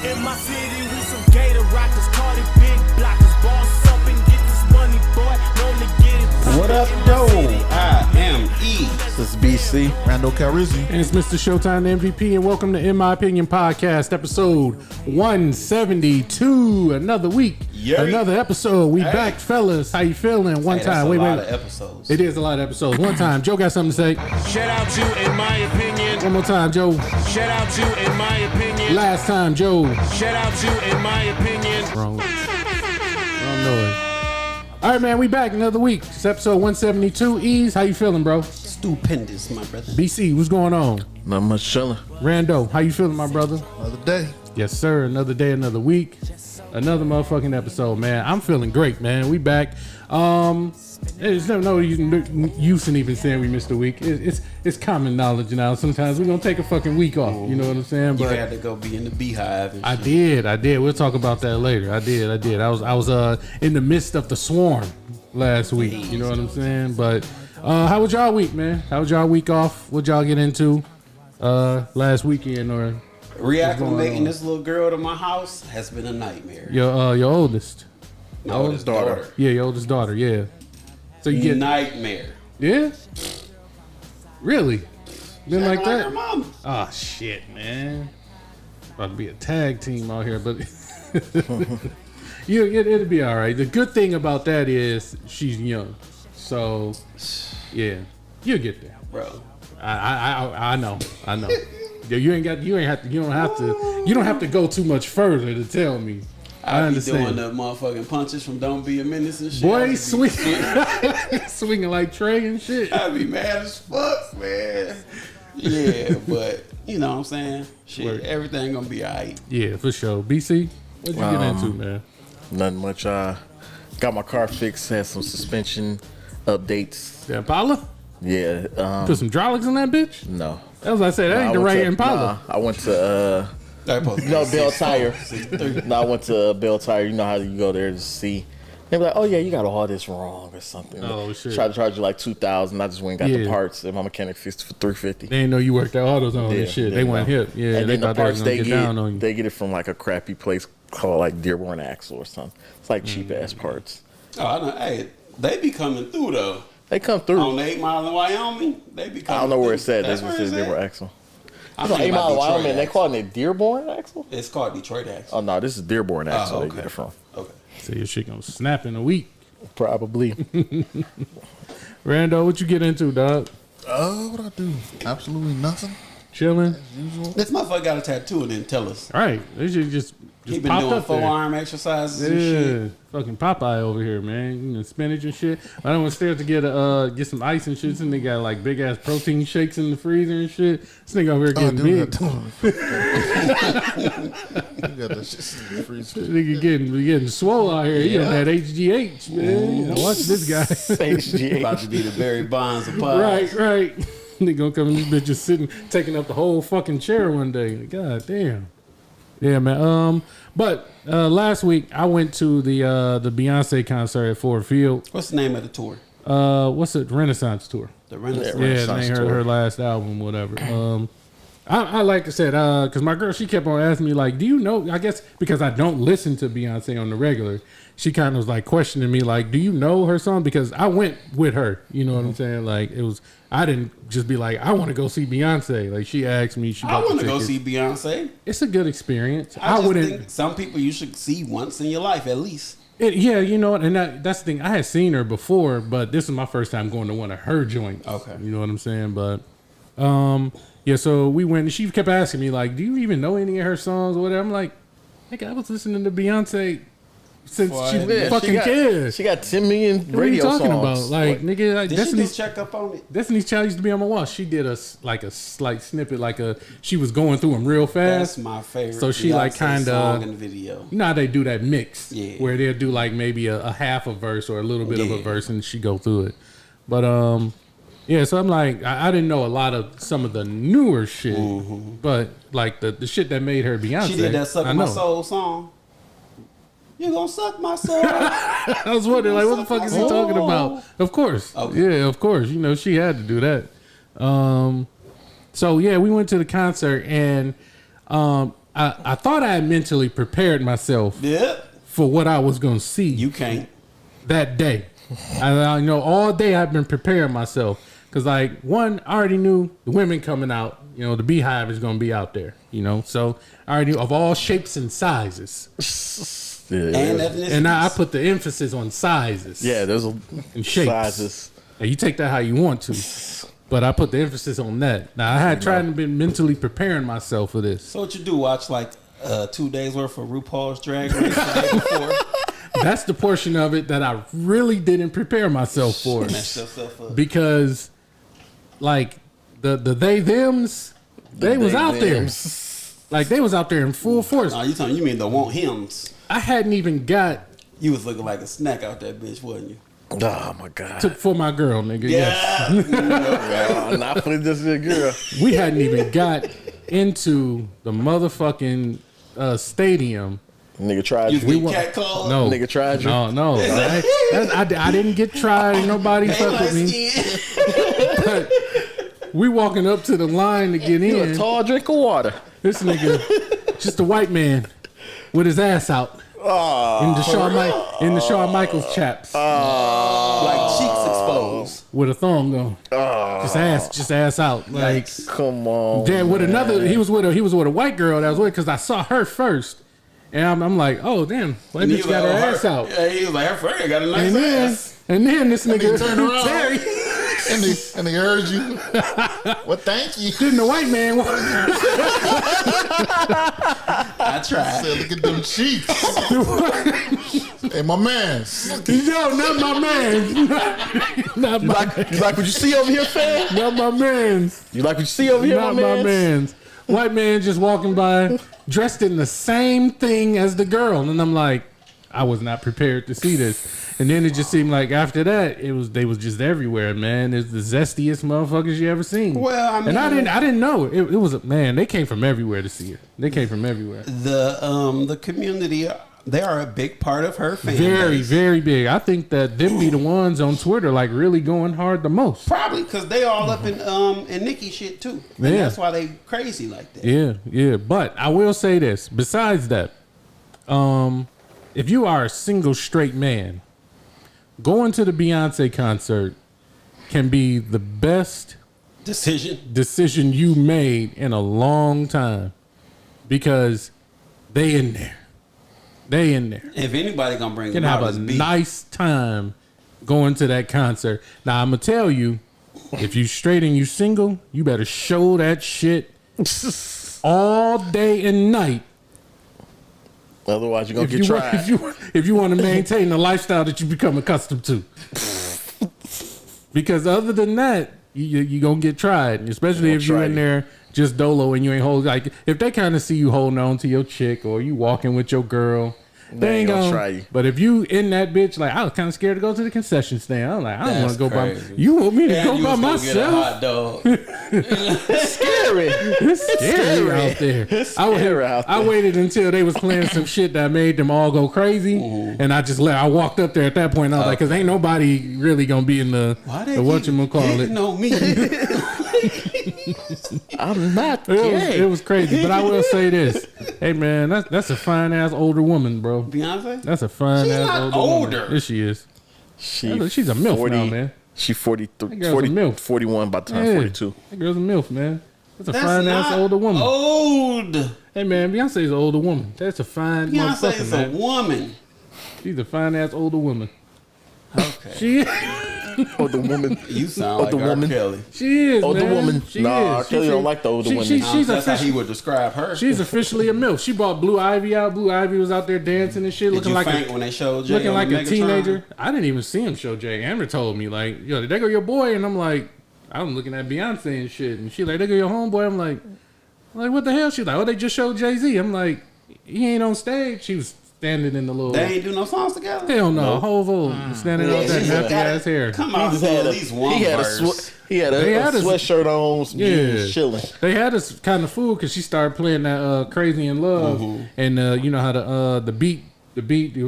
In my city, we some gator rockers, call it big blockers. Boss up and get this money, boy. Only get it. What up, though? I am E. This is BC. Randall Calrissian. And it's Mr. Showtime the MVP, and welcome to In My Opinion Podcast, episode 172. Another week, another episode. We back, fellas. How you feeling? One time. Wait. Lot of episodes. It is a lot of episodes. One time. Joe got something to say. Shout out to In My Opinion. One more time, Joe. Shout out to In My Opinion. Last time, Joe. Shout out to In My Opinion. Wrong. I don't know it. All right, man. We back another week. It's episode 172. Ease, how you feeling, bro? Stupendous, my brother. BC, what's going on? Not much chilling. Rando, how you feeling, my brother? Another day. Yes, sir. Another day, another week, another motherfucking episode, man. I'm feeling great, man. We back. There's no use in even saying we missed a week. It's common knowledge now. Sometimes we're gonna take a fucking week off. You know what I'm saying? You But had to go be in the beehive. And I did. We'll talk about that later. I did. I was in the midst of the swarm last week. You know what I'm saying? But how was y'all week, man? How was y'all week off? What y'all get into last weekend or? Reacclimating this little girl to my house has been a nightmare. Your oldest. My oldest daughter. Yeah, your oldest daughter. Yeah. So you get nightmare. Yeah. Really? Been like that? Her mama. Oh shit, man. About to be a tag team out here, but it'll be all right. The good thing about that is she's young, so yeah, you'll get there, Bro. I know. You don't have to go too much further to tell me. I understand. Be doing the motherfucking punches from Don't Be a Menace and shit. Boy, swinging like Trey and shit. I'd be mad as fuck, man. Yeah, but you know what I'm saying? Shit, everything gonna be alright. Yeah, for sure. BC, what'd you get into, man? Nothing much. Got my car fixed. Had some suspension updates. The Impala? Yeah. Put some hydraulics in that bitch? No. That was I said. That ain't the right Impala. I went to Bell Tire. I went to Bell Tire. You know how you go there to see. They were like, "Oh yeah, you got all this wrong or something." Oh shit! Tried to charge you like $2,000. I just went and got the parts, and my mechanic fixed it for $350. They didn't know you worked at AutoZone and shit. They went hip. Yeah, and then the parts they get it from like a crappy place called like Dearborn Axle or something. It's like cheap ass parts. Oh, I know. Hey, they be coming through though. They come through on the 8 Mile in Wyoming. They be coming. I don't know through. where it said. That's They just said Dearborn Axle. I'm on 8 Mile in Wyoming. They calling it Dearborn Axle. It's called Detroit Axle. Oh no, this is Dearborn Axle. Oh, They get it from. Okay. So your shit gonna snap in a week. Probably. Rando, what you get into, dog? What I do? Absolutely nothing. Chilling. As usual. This motherfucker got a tattoo and didn't tell us. All right, they should just He been popped doing up there. forearm exercises and shit. Fucking Popeye over here, man. You know, spinach and shit. I don't want to to get some ice and shit. And they got like big ass protein shakes in the freezer and shit. This nigga over here getting big. You got that shit in the freezer. This nigga getting swole out here. He on that HGH, man. Watch this guy. HGH. About to be the Barry Bonds of pies. Right. Nigga gonna come in this bitch just sitting, taking up the whole fucking chair one day. God damn. Yeah, man. But last week I went to the Beyonce concert at Ford Field. What's the name of the tour? What's it? Renaissance Tour. The Renaissance. Yeah, they heard her last album, whatever. I like I said, because my girl, she kept on asking me like, do you know? I guess because I don't listen to Beyonce on the regular, she kind of was like questioning me like, do you know her song? Because I went with her. You know what I'm saying? Like I didn't just be like, I want to go see Beyonce. Like she asked me. I want to go see Beyonce. It's a good experience. I wouldn't think some people you should see once in your life at least. Yeah, you know what, and that's the thing. I had seen her before, but this is my first time going to one of her joints. Okay, you know what I'm saying? But yeah. So we went, and she kept asking me like, "Do you even know any of her songs or whatever?" I'm like, "Nigga, I was listening to Beyonce since fucking kids. She got 10 million radio songs. What are you talking about? Like, nigga, like, did she check up on it? Destiny's Child used to be on my wall. She did a slight snippet, she was going through them real fast. That's my favorite. So she like kind of in the video. You know how they do that mix, where they'll do like maybe a half a verse or a little bit of a verse, and she go through it. But yeah, so I'm like, I didn't know a lot of some of the newer shit, but like the shit that made her Beyonce. She did that "Suck My Soul" song. You gonna suck my soul? I was wondering, like, what the fuck is he talking about? Of course, yeah, of course. You know, she had to do that. So yeah, we went to the concert, and I thought I had mentally prepared myself for what I was gonna see. You can't. That day. I know all day I've been preparing myself. Cause like one, I already knew the women coming out, you know, the beehive is gonna be out there, you know. So I already knew of all shapes and sizes. And I put the emphasis on sizes. Yeah, there's and shapes. Sizes. Now, you take that how you want to. But I put the emphasis on that. Now I had tried to be mentally preparing myself for this. So what you do? Watch like 2 days worth of RuPaul's Drag Race the day before. That's the portion of it that I really didn't prepare myself for. Messed yourself up. Because like the they thems, they was out there. Like they was out there in full force. Oh, you mean the want hims? I hadn't even got. You was looking like a snack out that bitch, wasn't you? Oh my god! For my girl, nigga. Yeah. Yes. Not for just a girl. We hadn't even got into the motherfucking stadium. Nigga tried you. You. Cat called? No. Nigga tried you. No. I didn't get tried. Ain't nobody fuck with me. But we walking up to the line to get in. You a tall drink of water. This nigga, just a white man with his ass out. In the Shawn Michaels chaps. Like cheeks exposed. With a thong on. Just ass out. Like, come on. Damn, with another, he was with a white girl that was with, because I saw her first. And I'm like, oh damn, that bitch got her ass out. Yeah, he was like, her friend got a nice ass. And then this nigga turned around. Terry. And they heard you. Well, thank you. Didn't the white man I tried. Said, look at them cheeks. Hey, my man. Yo, not my man. Not my man. You like what you see over here, fam? Not my man. You like what you see over here, not my man's. White man just walking by, dressed in the same thing as the girl, and I'm like, I was not prepared to see this. And then it just seemed like after that, they was just everywhere, man. It's the zestiest motherfuckers you ever seen. Well, I mean, and I didn't know it was man. They came from everywhere to see her. They came from everywhere. The community, they are a big part of her fan Very, base. very big. I think that them be the ones on Twitter like really going hard the most. Probably because they all up in Nicki shit too. And that's why they crazy like that. Yeah. But I will say this. Besides that, if you are a single straight man, going to the Beyonce concert can be the best decision you made in a long time, because they in there. If anybody gonna bring can have a nice time going to that concert. Now I'm gonna tell you, if you straight and you single, you better show that shit all day and night. Otherwise, you're gonna get tried. If you want to maintain the lifestyle that you become accustomed to, because other than that, you gonna get tried. Especially if you're in there just dolo and you ain't hold, like if they kind of see you holding on to your chick or you walking with your girl. They ain't gonna try you. But if you in that bitch, like I was kind of scared to go to the concession stand. I'm like, I don't want to go crazy. by. You want me to go by myself? Get a hot dog. It's scary. It's scary out there. It's scary out there. I waited until they was playing some shit that made them all go crazy, and I walked up there at that point. And I was like, because ain't nobody really gonna be in the whatchamacallit. Know me. I'm not gay. It was crazy, but I will say this. Hey man, that's a fine ass older woman, bro. Beyonce? That's a fine ass older woman. Yes, she is. She's a MILF 40, now, man. She 43, 40, 41, about to turn 42. That girl's a MILF, man. That's a fine ass older woman. Old. Hey man, Beyonce's an older woman. That's a fine motherfucker, Beyonce is man. a woman. She's a fine ass older woman. Okay. She Older woman. You sound like R. Kelly. She is, older man. woman. She nah, is. R. Kelly don't like the older women. That's how he would describe her. She's officially a MILF. She brought Blue Ivy out. Blue Ivy was out there dancing and shit, looking like when they showed Jay looking like a Megatron? teenager. I didn't even see him show Jay. Amber told me like, yo, there go your boy, and I'm like, I'm looking at Beyonce and shit, and she like, there go your homeboy. I'm like, what the hell? She's like, oh, they just showed Jay-Z. I'm like, he ain't on stage. She was standing in the little. They ain't do no songs together. Hell no. Hovo standing on that nappy ass hair. Come on, he had at least one verse. He had a sweatshirt on. Chilling. They had us kind of fooled because she started playing that Crazy in Love, and you know how the beat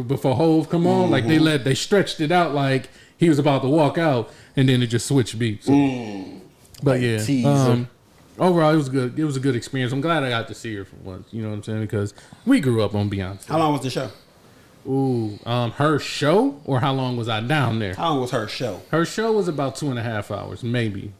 before Hove come on, like they stretched it out like he was about to walk out, and then it just switched beats. But yeah, overall, it was good. It was a good experience. I'm glad I got to see her for once. You know what I'm saying? Because we grew up on Beyonce. How long was the show? Ooh, her show, or how long was I down there? How long was her show? Her show was about 2.5 hours, maybe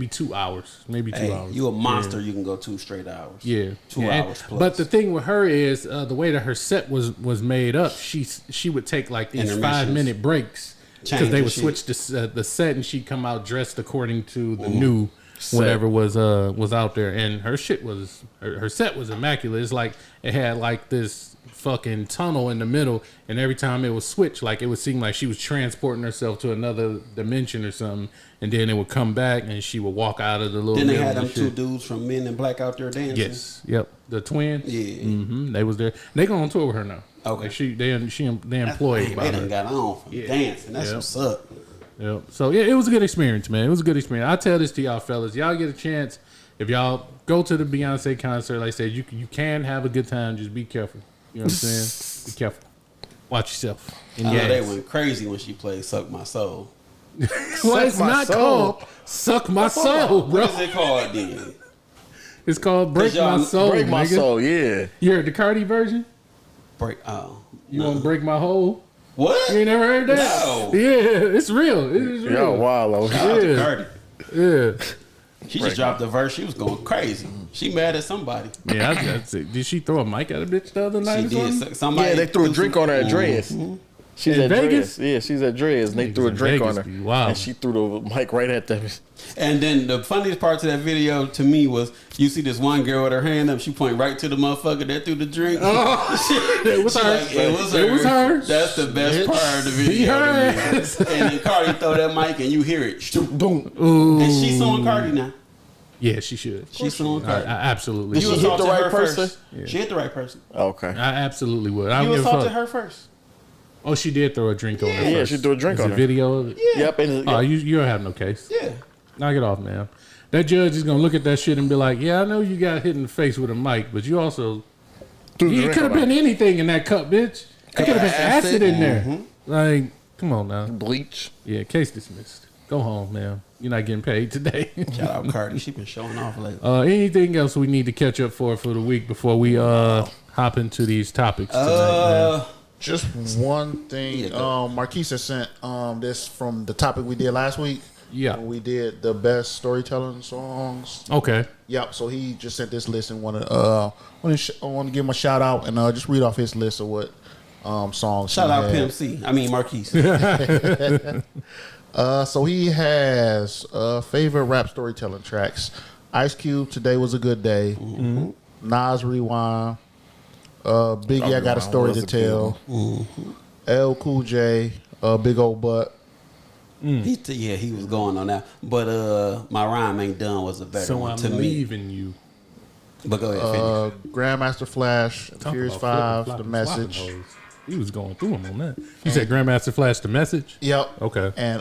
2 hours, maybe 2 hours. You a monster? Yeah. You can go 2 straight hours. Yeah, 2 hours plus. But the thing with her is the way that her set was made up. She would take like these 5-minute breaks because they would switch the set, and she'd come out dressed according to the new whatever was out there, and her shit was her set was immaculate. It's like it had like this fucking tunnel in the middle, and every time it would switch, like it would seem like she was transporting herself to another dimension or something, and then it would come back and she would walk out of the little. Then they had them 2 dudes from Men in Black out there dancing. Yes, yep, the twin. Yeah, they was there. They go on tour with her now. Okay, like they employed by they her. done got on from dancing. That's what's up. Yep. So yeah, it was a good experience, man. It was a good experience. I tell this to y'all fellas, y'all get a chance. If y'all go to the Beyonce concert, like I said, you can have a good time. Just be careful. You know what I'm saying? Be careful. Watch yourself. I know they went crazy when she played "Suck My Soul." Well, it's not called "Suck My Soul," bro. What is it called then? It's called "Break My Soul." Break My Soul, yeah. You heard the Cardi version? You want to break my hole? What? You ain't never heard that? No. Yeah, it's real. It is real. Yo, wow, Shout out to Cardi. Yeah. She just dropped a verse. She was going crazy. She mad at somebody. Yeah, that's it. Did she throw a mic at a bitch the other night? She did. Somebody they threw a drink on her at Dre's. She's in at Vegas? Dre's. Yeah, she's at Dre's, and they threw a drink on her. Wow. And she threw the mic right at them. And then the funniest part to that video to me was you see this one girl with her hand up. She point right to the motherfucker that threw the drink. Oh, it was her. Like, it was her. That's the best part of the video. And then Cardi throw that mic and you hear it. Boom. Ooh. And she's suing Cardi now. Yeah, she should. She's suing Cardi. I absolutely. Did she hit the right person? Yeah. She hit the right person. Okay. I absolutely would. You assaulted her first. Oh, she did throw a drink on her. Yeah, first. she threw a drink There's on a her. video of it. Yeah. Yep. And, Oh, you don't have no case. Yeah. Knock it off, man. That judge is gonna look at that shit and be like, "Yeah, I know you got hit in the face with a mic, but you also it could have been anything in that cup, bitch. It could have been acid in there. Like, come on now. bleach. Yeah, case dismissed. Go home, man. You're not getting paid today." Shout out Cardi. She been showing off lately. Anything else we need to catch up for the week before we hop into these topics tonight, man? Just one thing. Marquise has sent this from the topic we did last week. Yeah. When we did the best storytelling songs. Okay. Yep. So he just sent this list and want to give him a shout out and just read off his list of what songs. Shout out Pimp C. I mean Marquise. So he has favorite rap storytelling tracks. Ice Cube, Today Was a Good Day. Mm-hmm. Nas, Rewind. Biggie, I Got a Story to Tell. Mm-hmm. L Cool J, Big Old Butt. He was going on that. But My Rhyme Ain't Done was a better one to me. So I'm leaving you. But go ahead, finish. Grandmaster Flash, Furious 5, The Message. He was going through them on that. You said Grandmaster Flash, The Message? Yep. Okay. And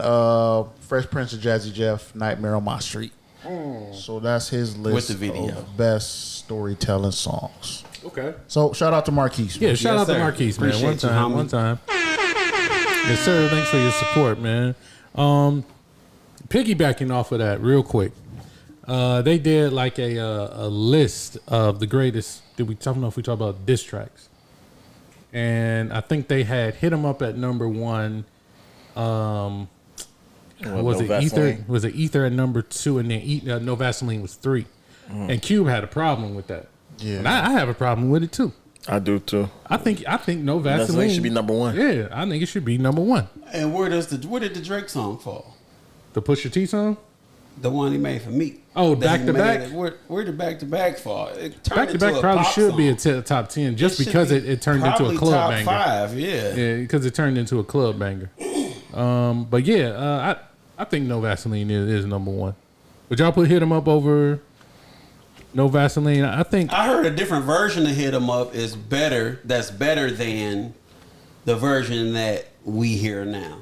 Fresh Prince of Jazzy Jeff, Nightmare on My Street. So that's his list with the video of best storytelling songs. Okay. So shout out to Marquise. Yeah, shout out sir. to Marquise, man. Appreciate One time. Yes, sir. Thanks for your support, man. Piggybacking off of that real quick. They did like a list of the greatest. I don't know if we talk about diss tracks. And I think they had Hit 'Em Up at number 1. Was it Ether? Was it Ether at number 2, and then No Vaseline was 3. And Cube had a problem with that. Yeah, and I have a problem with it too. I do too. I think No Vaseline should be number 1. Yeah, I think it should be number 1. And where did the Drake song fall? The Pusha T song? The one he made for me. Oh, That Back he to made Back? it. Where did Back to Back fall? It turned Back to into Back a probably pop should song. be a top 10 just should because be it turned into a probably club top banger. 5, yeah. Yeah, because it turned into a club banger. But yeah, I think No Vaseline is number 1. Would y'all put Hit 'Em Up over No Vaseline? I think I heard a different version of Hit 'Em Up is better. That's better than the version that we hear now.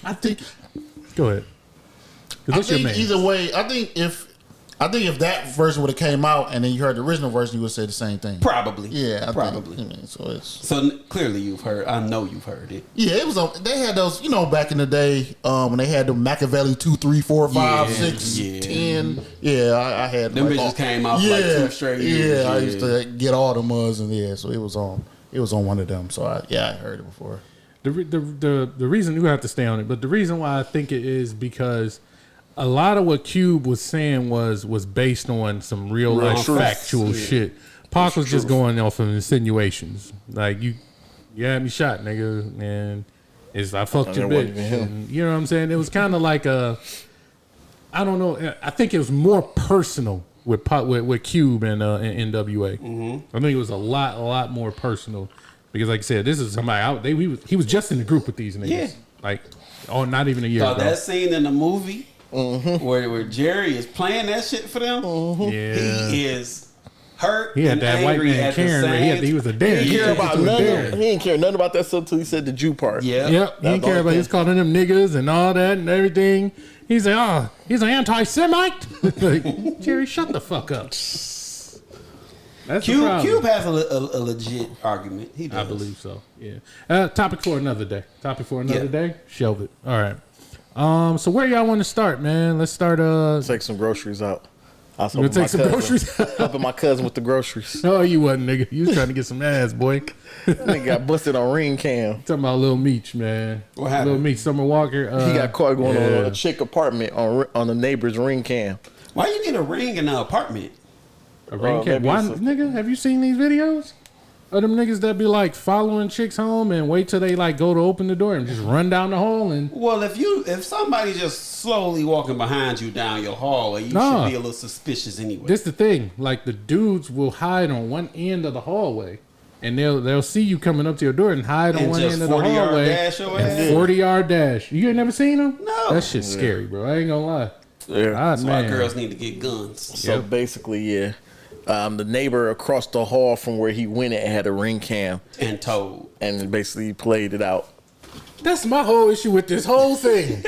I think. Go ahead. 'Cause I that's your think man. either way. I think I think if that version would have came out and then you heard the original version, you would say the same thing. Probably. Yeah, probably. So clearly you've heard. I know you've heard it. Yeah, it was. They had those, back in the day when they had the Machiavelli 2, 3, 4, 5, 6, 10. Yeah, I had them bitches came out like 2 straight years. Yeah, I used to get all the mugs and so it was on. It was on one of them. So I heard it before. The reason you have to stay on it, but the reason why I think it is because a lot of what Cube was saying was based on some real life factual shit. Pac was just going off of insinuations. Like you had me shot, nigga, and I fucked your bitch. And, you know what I'm saying? It was kind of like I don't know. I think it was more personal with Cube and NWA. I think it was a lot more personal. Because, like I said, this is somebody out. He was just in the group with these niggas. Yeah. Like, not even a year ago. That scene in the movie where Jerry is playing that shit for them, yeah. He is hurt. He had that angry white man Karen. He was a dare. He didn't care nothing about that stuff until he said the Jew part. Yeah. Yep. He didn't care about. He was calling them niggas and all that and everything. He's like, he's an anti-Semite. Like, Jerry, shut the fuck up. That's Cube has a legit argument. He does. I believe so. Yeah. Topic for another day. Day. Shelve it. All right. So where y'all want to start, man? Let's start. Take some groceries out. You gonna take some groceries? Helping my cousin with the groceries. No, you wasn't, nigga. You was trying to get some ass, boy. Nigga got busted on ring cam. Talking about Lil Meech, man. What happened? Lil Meech, Summer Walker. He got caught going on a chick apartment on the neighbor's ring cam. Why you get a ring in the apartment? A ring cam? Why, nigga? Have you seen these videos? Of them niggas that be like following chicks home and wait till they like go to open the door and just run down the hall and. Well, if somebody just slowly walking behind you down your hallway, you should be a little suspicious anyway. This the thing, like the dudes will hide on one end of the hallway, and they'll see you coming up to your door and hide on one end of the hallway. 40-yard dash. You ain't never seen them? No. That shit's scary, bro. I ain't gonna lie. Yeah. That's why girls need to get guns. So basically, yeah. The neighbor across the hall from where he went and had a ring cam and told and basically played it out. That's my whole issue with this whole thing.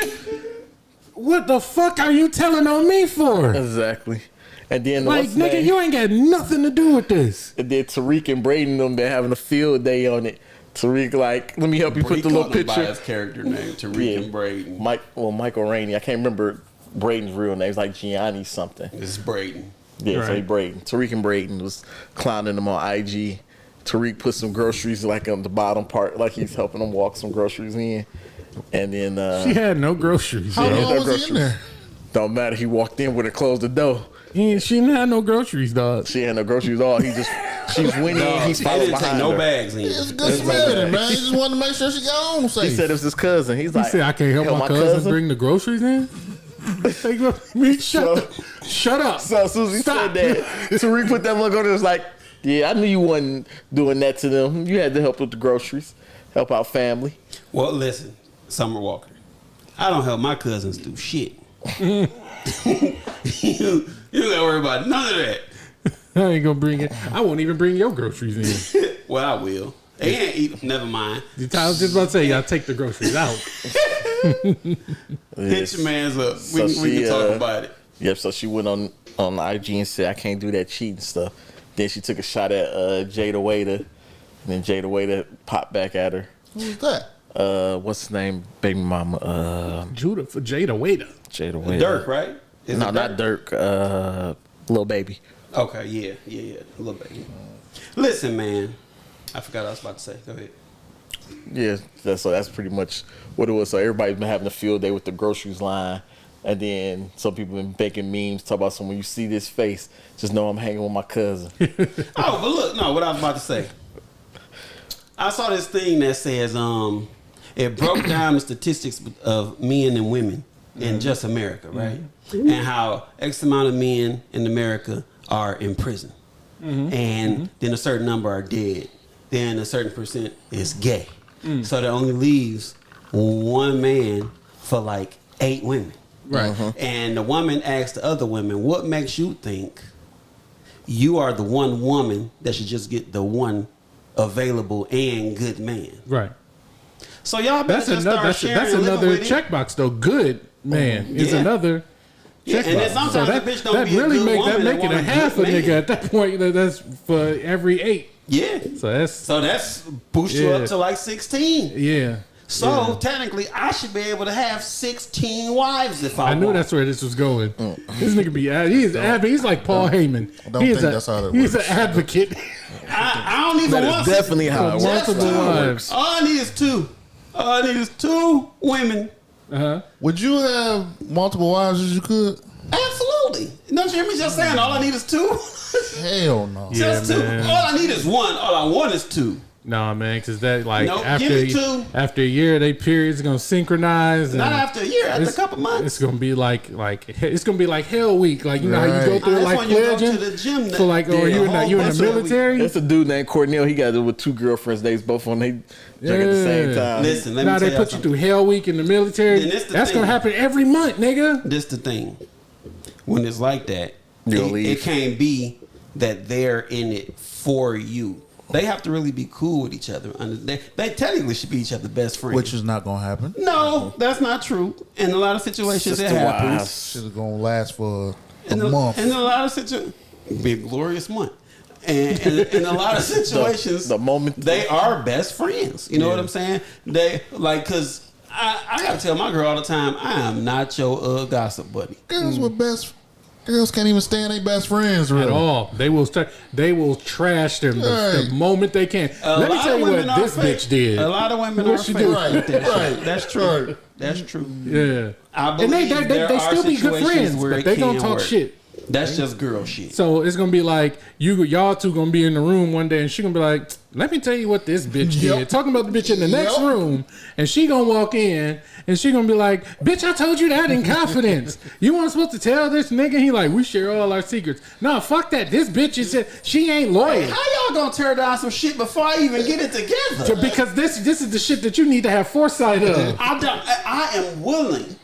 What the fuck are you telling on me for? Exactly. And then like nigga, you ain't got nothing to do with this. And then Tariq and Braden them, they're having a field day on it. Tariq like, let me help you put the little picture. By his character name, Tariq and Braden. Michael Rainey. I can't remember Braden's real name. It's like Gianni something. It's Braden. Yeah, right. So he Braden. Tariq and Braden was clowning him on IG. Tariq put some groceries like on the bottom part, like he's helping him walk some groceries in. And then she had no groceries. How long was he in there? Don't matter. He walked in with her closed the door. She didn't have no groceries, dog. She had no groceries at all. She's winning. He's following behind no her. bags in. It's good Samaritan, man. He just wanted to make sure she got home safe. He said it was his cousin. He said, I can't help my cousin bring the groceries in? Shut up. So Susie said that. Tariq put that look on it. Was like, yeah, I knew you wasn't doing that to them. You had to help with the groceries, help out family. Well, listen, Summer Walker, I don't help my cousins do shit. You don't gotta worry about none of that. I ain't gonna bring it. I won't even bring your groceries in. Well, I will. Never mind. I was just about to say, y'all take the groceries out. Hit your man's up. We can talk about it. Yep. So she went on IG and said, "I can't do that cheating stuff." Then she took a shot at Jada Waiter, and then Jada Waiter popped back at her. Who's that? What's his name? Baby mama. Judah for Jada Waiter. Jada Waiter. Dirk, right? No, not Dirk. Lil Baby. Okay. Yeah. Lil Baby. Listen, man. I forgot what I was about to say. Go ahead. Yeah, so that's pretty much what it was. So everybody's been having a field day with the groceries line. And then some people been making memes, talk about when you see this face, just know I'm hanging with my cousin. Oh, but look, no, what I was about to say. I saw this thing that says it broke down the statistics of men and women in just America, right? Mm-hmm. And how X amount of men in America are in prison. Mm-hmm. And then a certain number are dead. Then a certain percent is gay. So that only leaves one man for like 8 women. Right. Mm-hmm. And the woman asked the other women, what makes you think you are the one woman that should just get the one available and good man? Right. So y'all better that's another checkbox though. Good man is another. Yeah, and then sometimes So the bitch don't that be really a good make woman. that make it a half a man. nigga at that point. That's for every 8. Yeah. So that's boost you Yeah. up to like 16. yeah. So technically, I should be able to have 16 wives if I I knew want. that's where this was going. This nigga he's like Paul Heyman. don't He's think that's how that He's an works. advocate. I don't even That want is definitely how it works. Multiple wives. All I need is 2. All I need is 2 women. Would you have multiple wives as you could? Absolutely. Don't you hear me just saying all I need is 2? Hell no. Just 2. man. All I need is 1. All I want is 2. Nah, man, because that like Nope, give me 2. after a year, they periods gonna synchronize. And Not after a year, after a it's- couple months. It's gonna be like it's gonna be like Hell Week. Like you know how you go Right. through That's like when you go to pledging. the gym. So like, or you in the military? That's a dude named Cornell. He got it with 2 girlfriends. They was both on they drink at the same Yeah. time. Listen, let me Now tell they y'all put you something. through Hell Week in the military. Then this the That's thing. gonna happen every month, nigga. This the thing. When it's like that, You gonna it leave. can't be that they're in it for you. They have to really be cool with each other. They technically should be each other's best friends. Which is not gonna happen. no, that's not true. In a lot of situations, it Sister happens. wives. Shit is gonna last for a In month. a lot of situations, be a glorious month. And in a lot of situations, The moment- they are best friends. You know what I'm saying? They like because I gotta tell my girl all the time, I am not your gossip buddy. Girls with girls can't even stand their best friends really. At all, they will trash them the moment they can. Let me tell you what this bitch did. A lot of women What are she fake do? with that shit. Right. That's true. That's true. Yeah, I and they believe there are still be good situations friends, where but it they gonna can talk work. shit. That's just girl shit. So it's gonna be like y'all two gonna be in the room one day, and she gonna be like, "Let me tell you what this bitch Yep. did." Talking about the bitch in the next Yep. room, and she gonna walk in, and she gonna be like, "Bitch, I told you that in confidence. You weren't supposed to tell this nigga." He like, "We share all our secrets." No, fuck that. This bitch is she ain't loyal. How y'all gonna tear down some shit before I even get it together? Because this is the shit that you need to have foresight of. I am willing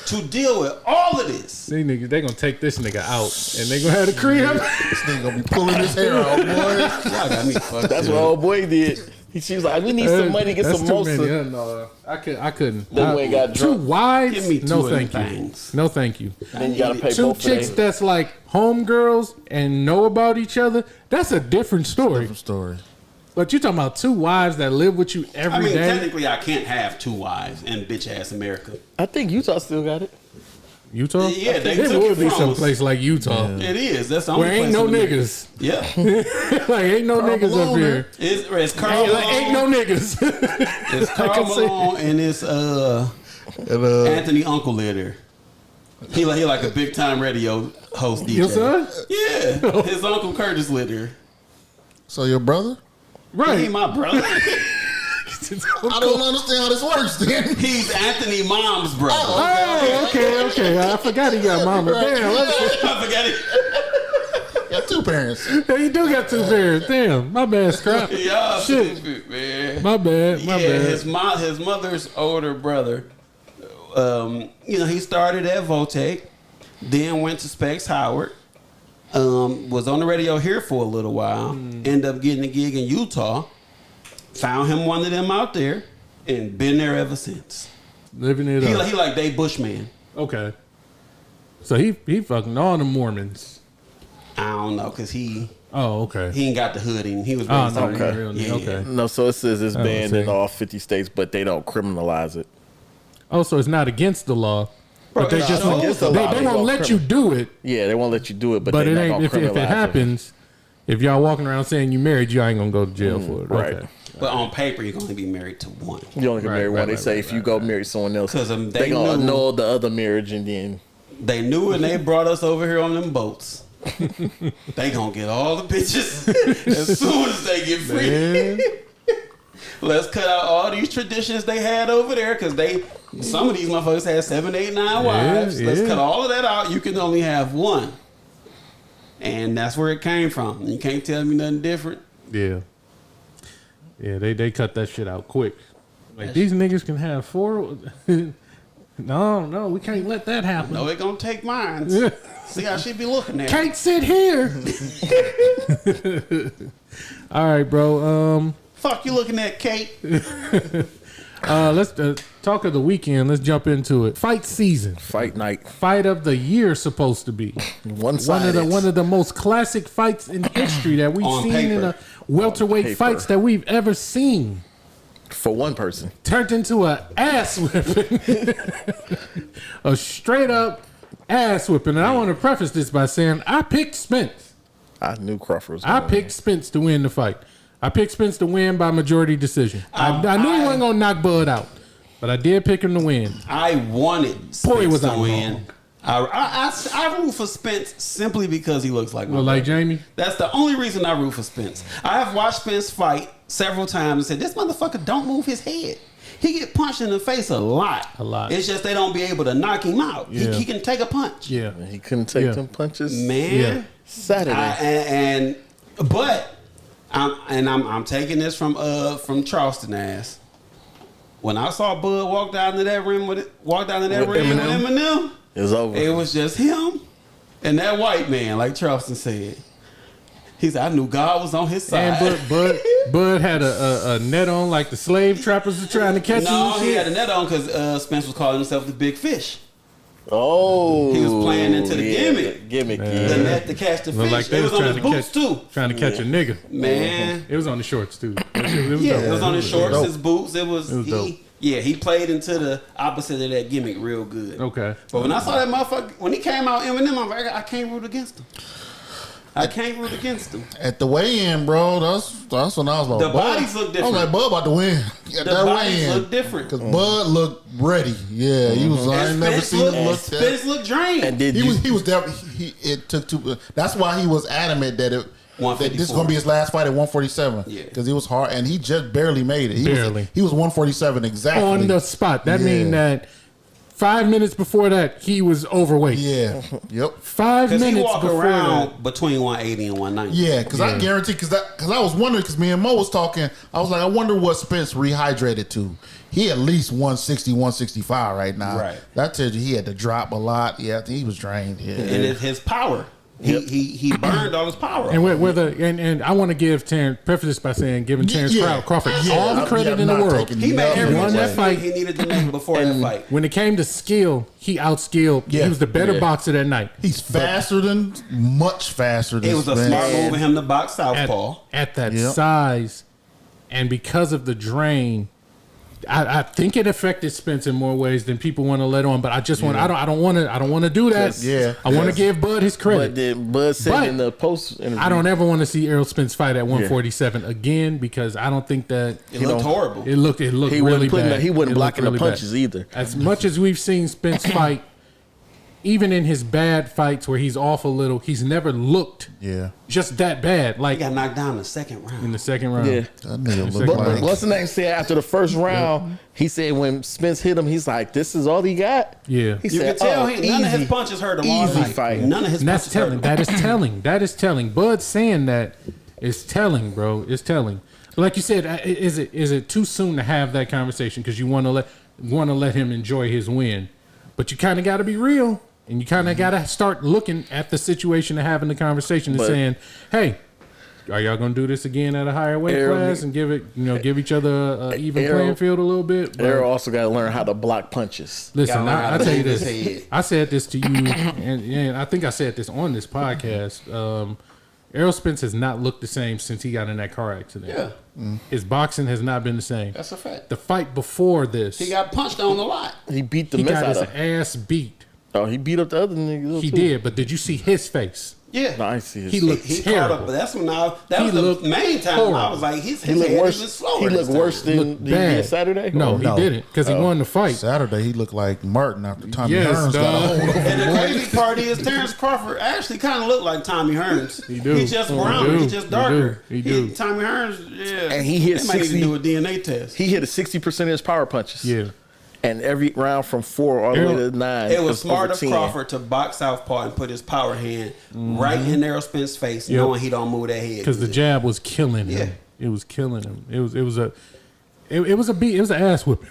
to deal with all of this. These niggas, they gonna take this nigga out, and they gonna have the crib. This nigga gonna be pulling his hair out, boy. Y'all got me fucked That's up. what old boy did. She was like, we need some money to get That's some too Mosa. many. No, I couldn't. Then we got Two drunk. wives? Give me 2 No, of them thank you. things. No, thank you. Then you gotta pay 2 both chicks of them. that's like homegirls and know about each other. That's a different story. Different story. But you talking about 2 wives that live with you I every mean, day? technically, I can't have 2 wives in bitch ass America. I think Utah still got it. Utah? Yeah, they It took would it be from some us. place like Utah. It is. That's the only Where ain't place no in America. niggas. Yeah, Like ain't no niggas up Malone, here. it's Carl Ain't, like, ain't Malone. no niggas. It's Carl can say- Malone and it's Anthony Uncle Litter. He like a big time radio host DJ. Your son? Yeah, his uncle Curtis Litter. So your brother? He Right. my brother. I don't understand how this works then. He's Anthony Mom's brother. Oh, okay. I forgot he got mama. Damn, I forgot it. Got 2 parents. you do got 2 parents. Damn, my bad, Scrap. Y'all Shit. stupid, man. My bad. His mother's older brother. He started at Votech, then went to Specs Howard. Was on the radio here for a little while. Ended up getting a gig in Utah. Found him one of them out there, and been there ever since. Living it He up. like they Bushman. Okay. So he fucking all the Mormons. I don't know, cause he Oh, okay. ain't got the hood in. He was Oh, raised no, on okay. real nigga. Yeah. Okay. No, so it says it's Oh, banned see. in all 50 states, but they don't criminalize it. Oh, so it's not against the law, but they it's just not won't, against the law. they They won't won't let you do it. Yeah, they won't let you do it, but But they're it not ain't gonna if it criminalize happens. If y'all walking around saying you married, you ain't gonna go to jail for it. right. Okay. But on paper, you're going to be married to one. You only can Right, marry one. right, They right, say right, if you go marry someone else, 'Cause, they they gonna knew- annul the other marriage and then They knew and they brought us over here on them boats. They gonna get all the bitches as soon as they get free. Let's cut out all these traditions they had over there because some of these motherfuckers had 7, 8, 9 wives. Let's yeah. cut all of that out. You can only have one. And that's where it came from. You can't tell me nothing different. Yeah. Yeah, they cut that shit out quick. Like these niggas can have 4. No, we can't let that happen. No, it gonna take mine. See how she be looking at. Can't sit here. All right, bro. Fuck you looking at, Kate. Let's talk of the weekend. Let's jump into it. Fight season. Fight night. Fight of the year supposed to be. One of the most classic fights in history that we've seen in the welterweight fights that we've ever seen. For one person. Turned into an ass whipping. A straight up ass whipping. And I want to preface this by saying I picked Spence. I knew Crawford was I picked Spence to win the fight. I picked Spence to win by majority decision. I knew he wasn't going to knock Bud out, but I did pick him to win. I wanted Spence to win. I root for Spence simply because he looks like my brother. Jamie? That's the only reason I root for Spence. I have watched Spence fight several times and said, this motherfucker don't move his head. He get punched in the face a lot. It's just they don't be able to knock him out. Yeah. He can take a punch. Yeah. He couldn't take them punches. Man. Saturday. I'm taking this from Charleston ass. When I saw Bud walk down to that ring with Eminem, it was over. It was just him and that white man, like Charleston said. He said, I knew God was on his side. And Bud had a net on like the slave trappers were trying to catch him. No, he had a net on because Spence was calling himself the Big Fish. Oh, he was playing into the gimmick. The net to catch the fish. Like it was on his boots too. Trying to catch a nigga. Man, it was on the shorts too. It was on his shorts, his boots. It was dope. Yeah, he played into the opposite of that gimmick real good. Okay, but when I saw that motherfucker, when he came out Eminem, I'm like, I can't root against him. I can't root against him. At the weigh-in, bro, that's when I was like, the bodies look different. I was like, Bud about to win. The bodies look different. Because Bud looked ready. Yeah, he was. I ain't never seen him look that. Spence looked drained. And he was definitely. It took two. That's why he was adamant that this is going to be his last fight at 147. Yeah, because it was hard, and he just barely made it. He was 147 exactly on the spot. That means that 5 minutes before that, he was overweight. Yeah. Yep. 5 minutes he walk before around that. Between 180 and 190. Yeah, because I guarantee, because I was wondering, because me and Mo was talking, I was like, I wonder what Spence rehydrated to. He at least 160, 165 right now. Right. That tells you he had to drop a lot. Yeah, I think he was drained. Yeah. And it's his power. He burned all his power. And I want to preface this by saying giving Terrence Crawford all the credit in the world. He made every won that fight he needed to make before that fight. When it came to skill, he outskilled. Yeah. He was the better boxer that night. He's much faster than it was a smart move for him to box southpaw at that size, and because of the drain. I think it affected Spence in more ways than people want to let on, but I just want I don't want to do that. I want to give Bud his credit. But then Bud said in the post interview, I don't ever want to see Errol Spence fight at 147 again because I don't think that it looked horrible. It looked really bad. He wasn't blocking the punches either. As much as we've seen Spence fight, even in his bad fights where he's off a little, he's never looked just that bad. Like he got knocked down in the second round. In the second round. Yeah. But what's the name said after the first round, he said when Spence hit him, he's like, this is all he got? Yeah. He said, none of his punches hurt him all night. Fight. None of his punches hurt him. That is telling. That is telling. Bud saying that is telling, bro. It's telling. But like you said, is it too soon to have that conversation because you want to let him enjoy his win? But you kind of got to be real. And you kind of got to start looking at the situation and having the conversation and saying, hey, are y'all going to do this again at a higher weight class and give each other an even playing field a little bit? Errol also got to learn how to block punches. Listen, I tell you this. I said this to you, and I think I said this on this podcast. Errol Spence has not looked the same since he got in that car accident. Yeah. His boxing has not been the same. That's a fact. The fight before this. He got punched on a lot. He beat the mess out of him. He got his ass beat. Oh, he beat up the other niggas. He did, but did you see his face? Yeah. No, I see his face. He looked terrible. But that's when that was the main time horrible. I was like, his head worse, even slower. He looked worse than he did Saturday? No, he didn't, because he won the fight. Saturday, he looked like Martin after Tommy Hearns got a hold of him. And the crazy part is Terrence Crawford actually kind of looked like Tommy Hearns. He do. He's just browner. He's just darker. He do. Tommy Hearns, yeah. And he hit 60. Might need to do a DNA test. He hit a 60% of his power punches. Yeah. And every round from 4 all the way to 9. It was smart of Crawford to box southpaw and put his power hand right in Errol Spence's face, knowing he don't move that head. Because the jab was killing him. It was killing him. It was an ass whipping.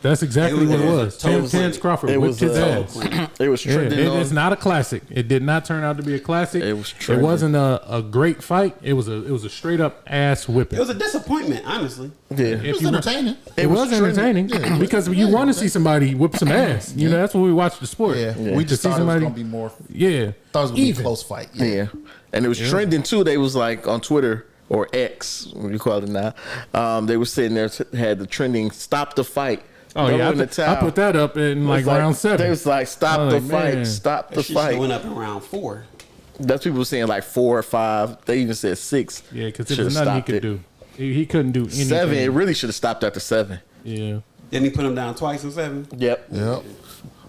That's exactly what it was. Terrence Crawford whipped his ass. It was trending. It's not a classic. It did not turn out to be a classic. It was trending. It wasn't a great fight. It was a straight up ass whipping. It was a disappointment, honestly. Yeah. It was entertaining. It was entertaining because you want to see somebody whip some ass. You know, that's when we watch the sport. Yeah. We just thought it was going to be more. Yeah. Thought it was going to be a close fight. Yeah. And it was trending too. They was like on Twitter or X, what you call it now. They were sitting there, had the trending, stop the fight. Oh, yeah. I put that up in like round 7. They was like, stop the fight, stop the fight. Went up in round 4. That's people saying like 4 or 5. They even said 6. Yeah, because there was nothing he could do. He couldn't do anything. 7, it really should have stopped after 7. Yeah. Didn't he put him down twice in 7? Yep.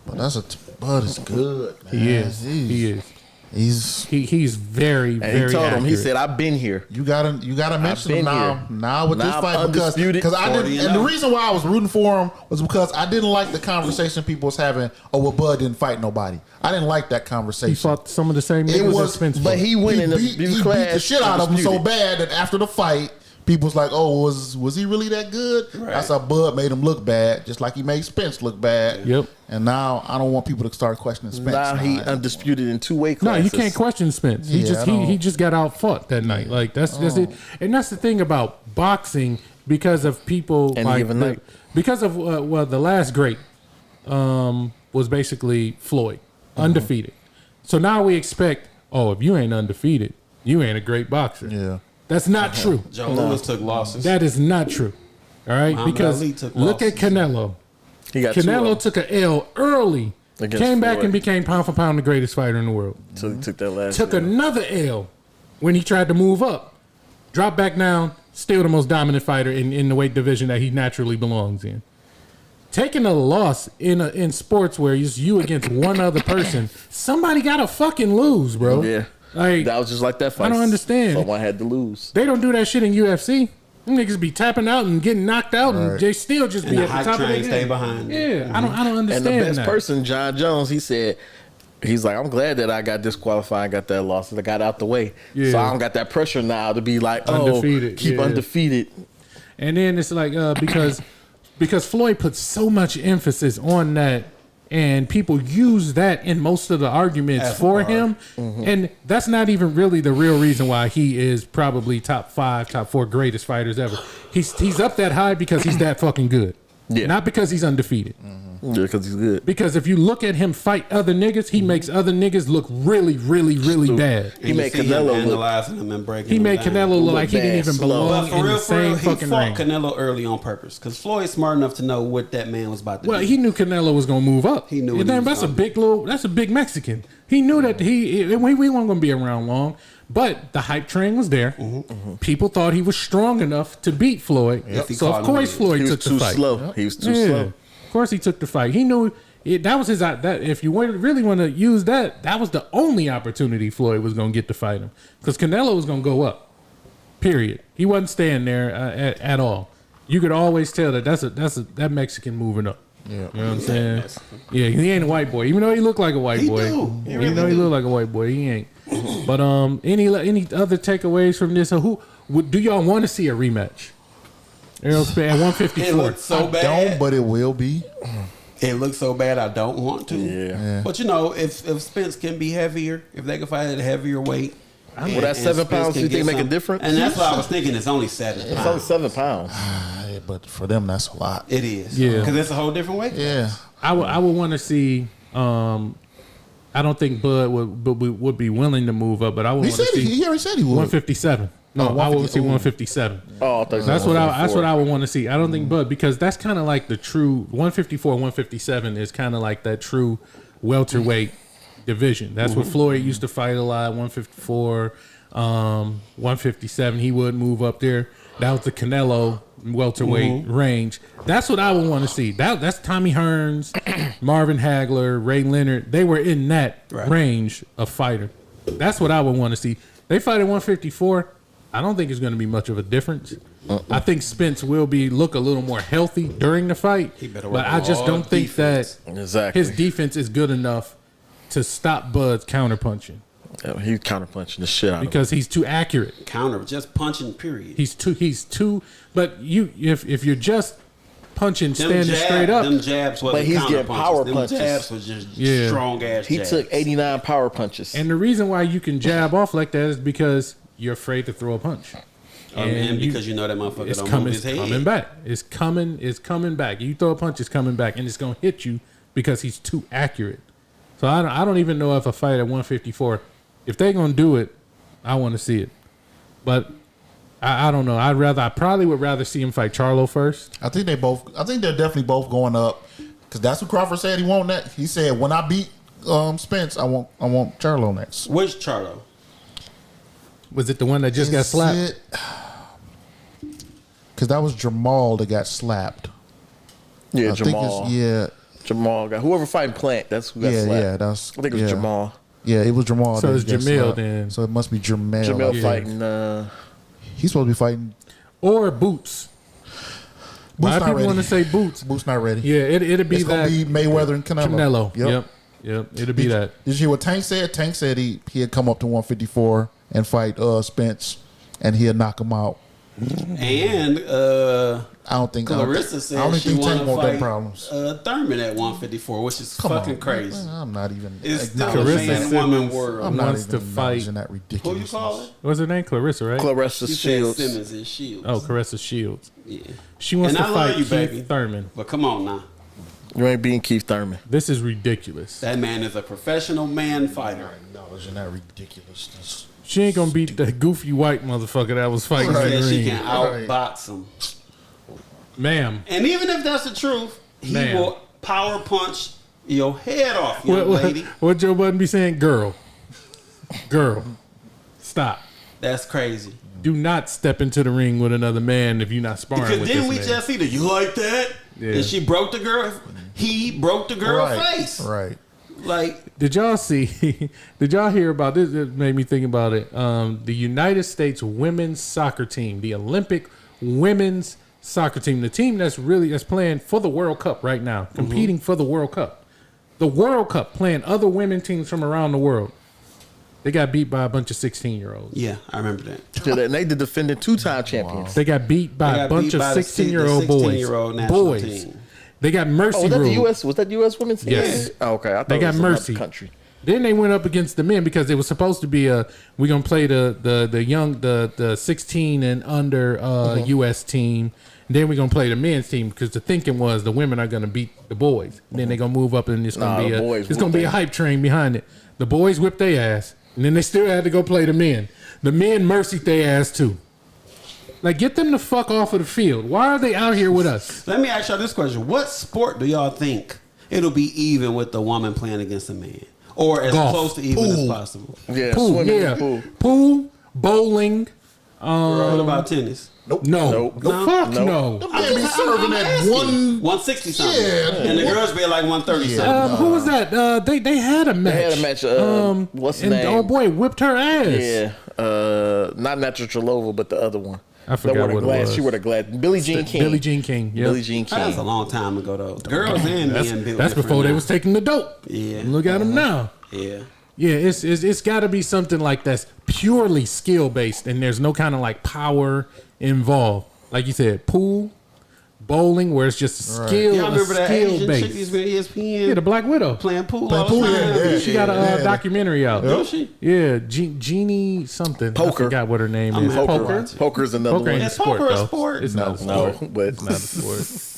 But Bud is good, man. He is. He's very, and very he told him, accurate. he said, I've been here. You gotta mention him now with this I'm fight undisputed, because I didn't, and the reason why I was rooting for him was because I didn't like the conversation people was having. Oh, well, Bud didn't fight nobody. I didn't like that conversation. He fought some of the same niggas that Spence fought. But he went in he beat the shit out of him so bad that after the fight, people was like, "Oh, was he really that good?" Right. That's how Bud made him look bad, just like he made Spence look bad. Yep. And now I don't want people to start questioning Spence. Now he undisputed in 2 weight No, classes. you can't question Spence. He just got out fought that night. Like that's it. And that's the thing about boxing because of people Any like given night. because of the last great was basically Floyd, undefeated. So now we expect, if you ain't undefeated, you ain't a great boxer. Yeah. That's not true. Joe Louis took losses. That is not true. All right, Muhammad because Ali took look at losses. Canelo. He got 2 of Canelo them. took an L early, Against came back Floyd. and became pound for pound the greatest fighter in the world. So he took that last. Took another L when he tried to move up, dropped back down, still the most dominant fighter in the weight division that he naturally belongs in. Taking a loss in sports where it's you against one other person, somebody gotta fucking lose, bro. Yeah. Like That was just like that fight. I don't understand. Someone had to lose. They don't do that shit in UFC. Them niggas be tapping out and getting knocked out, and they still just And be the at the hype top of train their stay game. behind. Yeah, I don't And understand the best that. person, John Jones, he said, he's like, I'm glad that I got disqualified and got that loss. I got out the way. Yeah. So I don't got that pressure now to be like, Undefeated, keep yeah. undefeated. And then it's like because Floyd put so much emphasis on that, and people use that in most of the arguments As a for bar. him, and that's not even really the real reason why he is probably top 5, top 4 greatest fighters ever. He's up that high because he's that fucking good, Yeah. not because he's undefeated. Yeah, because he's good. Because if you look at him fight other niggas, he makes other niggas look really, really, really bad. He made Canelo look. analyzing him and breaking He him made down. Canelo look like he didn't bad, even slow. belong But for in real, the same he fucking fought ring. Canelo early on purpose because Floyd's smart enough to know what that man was about to Well, do. he knew Canelo was gonna move up. He knew what And he then was that's a big Mexican. He knew that we weren't gonna be around long. But the hype train was there. People thought he was strong enough to beat Floyd. He So caught of him course in. Floyd He was took the too fight. slow. He was too Yeah. slow. Of course he took the fight. He knew that was his. That if you really want to use that was the only opportunity Floyd was gonna get to fight him because Canelo was gonna go up. Period. He wasn't staying there at all. You could always tell that Mexican moving up. Yeah. You know what I'm saying? Yeah, he ain't a white boy. Even though he looked like a white boy. He Even though he looked like a white boy, he ain't. But any other takeaways from this? So do y'all want to see a rematch? Errol Spence at 154. It looked so I bad. don't, but it will be. It looks so bad. I don't want to. Yeah. But if Spence can be heavier, if they can fight at a heavier weight, Well, that 7 pounds, you think make a difference? And that's why I was thinking it's only 7 It's only pounds. 7 pounds. But for them, that's a lot. It is. Yeah. Because it's a whole different weight. Yeah. I would want to see. I don't think Bud would be willing to move up, but I would He want to said see he already said he would. 157. No, I would see 157. Oh, I thought That's what I would want to see. I don't think Bud because that's kind of like the true 154, 157 is kind of like that true welterweight division. That's what Floyd used to fight a lot. 154, 157. He would move up there. That was the Canelo welterweight range. That's what I would want to see. That's Tommy Hearns, Marvin Hagler, Ray Leonard. They were in that range of fighter. That's what I would want to see. They fight at 154. I don't think it's going to be much of a difference. I think Spence will look a little more healthy during the fight, better work but I just on don't think defense. that Exactly. his defense is good enough to stop Bud's counterpunching Yeah, he counterpunching the shit out of him. because he's too accurate. Counter, just punching, period. He's too. But if you're just punching, Them standing straight up. Them jabs wasn't But he's getting counter power Them punches. jabs was just Yeah. strong ass. He jabs. took 89 power punches. And the reason why you can jab off like that is because you're afraid to throw a punch. And because you know that motherfucker It's don't coming, move his it's head. coming back. It's coming back. You throw a punch, it's coming back, and it's gonna hit you because he's too accurate. So I don't even know if a fight at 154, if they're gonna do it, I want to see it. But I don't know. I probably would rather see him fight Charlo first. I think they're definitely both going up because that's what Crawford said he want next. He said when I beat Spence, I want Charlo next. Which Charlo? Was it the one that just got slapped? Because that was Jamal that got slapped. Yeah, I Jamal. think it's, Jamal got whoever fighting Plant. That's who got slapped. that's. I think it was Jamal. Yeah, it was Jamal. So that it's got Jamil slapped. then. So it must be Jamel. Jamel Yeah. fighting. He's supposed to be fighting. Or Boots. A lot of not people ready. want to say Boots. Boots not ready. Yeah, it'll be It's gonna that. be Mayweather and Canelo. Canelo. Yep. It'll be that. Did you hear what Tank said? Tank said he had come up to 154 and fight Spence, and he'd knock him out. And I don't think Clarissa I said don't she think Tank want to want them fucking problems. Thurman at 154, which is Come fucking on, crazy. I'm not even. It's still a Clarissa man-woman Simmons. world. I'm not wants even to fight- acknowledging that Who ridiculous. you call it? What's her name? Clarissa, right? Clarissa You said Shields. Simmons is Shields. Oh, Clarissa Shields. Yeah. She wants And to I love fight you, Keith baby. Thurman. But come on now. You ain't beating Keith Thurman. This is ridiculous. That man is a professional man fighter. Acknowledging that ridiculousness. She ain't gonna beat the goofy white motherfucker that was fighting She in said the she ring. can outbox him. Ma'am. And even if that's the truth, he Man. will power punch your head off, young lady. What Joe Budden be saying? Girl. Stop. That's crazy. Do not step into the ring with another man if you're not sparring Because with didn't this we man. just see that you like that? Yeah. And she broke the girl. He broke the girl's face. Right. Like, Did y'all see? Did y'all hear about this? It made me think about it. The United States women's soccer team, the Olympic women's soccer team, the team that's playing for the World Cup right now, competing for the World Cup. The World Cup, playing other women teams from around the world. They got beat by a bunch of 16-year-olds. yeah, I remember that. Yeah, and they the defending two-time champions. They got beat by They a got bunch beat of by the 16-year-old boys. 16-year-old national Boys. team. They got mercy Oh, was that the rule. U.S.? Was that U.S. women's team? Yes. Oh, okay. I thought They it got was another mercy. country. Then they went up against the men because it was supposed to be we're gonna play the 16 and under U.S. team. And then we're gonna play the men's team because the thinking was the women are gonna beat the boys. And then they're gonna move up and it's gonna Nah, the boys it's gonna be a whooped hype train behind it. The boys whipped their ass, and then they still had to go play the men. The men mercied their ass too. Like, get them the fuck off of the field. Why are they out here with us? Let me ask y'all this question. What sport do y'all think it'll be even with the woman playing against a man? Or as Golf. close to even as Pool. possible? Yeah, Pool, swimming in yeah. the pool. Pool, bowling. What about tennis? No. Nope. The No. fuck Nope. no. Man, be serving at asking. one. 160 something. Yeah. And the girls be like 130 something. Who was that? They had a match. They had a match. What's the and name? oh boy, whipped her ass. Yeah. Not Navratilova, but the other one. I forgot That wore the what it glass. was. She wore the glass. Billie Jean King. Billie Jean King. Yep. Billie Jean That was a King. long time ago, though. Girls and men built That's different before they now. was taking the dope. Yeah. Look at them now. Yeah. Yeah, it's got to be something like that's purely skill based, and there's no kind of like power involved. Like you said, pool, bowling, where it's just a skill, Y'all remember that skill Asian chick based. used to be on ESPN Yeah, the Black Widow. playing pool Playing all pool, the time? yeah. She got a Yeah. documentary out. Don't she? Yeah, Jeannie something. I Poker. forgot what her name I'm is. gonna have to Poker. watch it. Poker's another Poker ain't one. a Is sport, poker a though. sport? It's not a No, sport. but It's not a sport.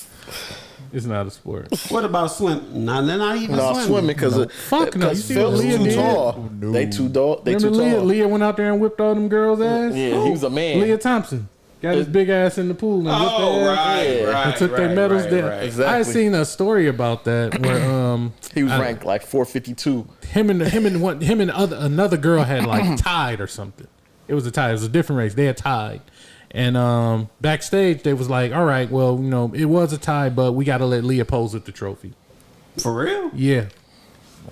It's not a sport. What about swim? No, they're not even no, swimming because Fuck no. You see what Phelps Leah too did? tall. They too tall. They too Remember tall. Leah went out there and whipped all them girls' ass? Yeah, he was a man. Leah Thompson. Got his big ass in the pool and whipped Oh, their ass. right, Yeah. right. And took their medals there. Right. Exactly. I seen a story about that where He was ranked like 452. him and another girl had like tied or something. It was a tie. It was a different race. They had tied. And backstage they was like, all right, well, you know, it was a tie, but we got to let Leah pose with the trophy. For real? Yeah.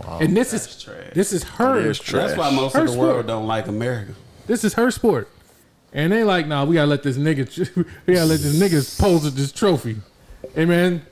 Wow. And this That's is trash. this is her. It is trash. That's why most Her of the world sport. don't like America. This is her sport. And they like, nah, we gotta let this nigga pose with this trophy. Hey man,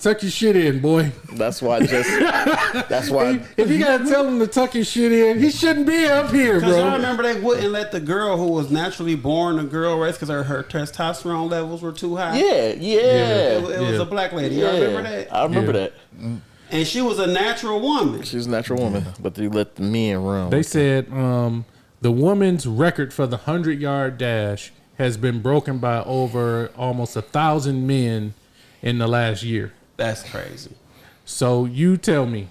Tuck your shit in, boy. That's why. That's why. If you gotta tell him to tuck his shit in, he shouldn't be up here, Because I bro. remember they wouldn't let the girl who was naturally born a girl race because her testosterone levels were too high. Yeah. It was a black lady. You remember that? I remember Yeah. that. And she was a natural woman. She's a natural woman, but they let the men run. They said the woman's record for the 100-yard dash has been broken by over almost 1,000 men in the last year. That's crazy. So you tell me,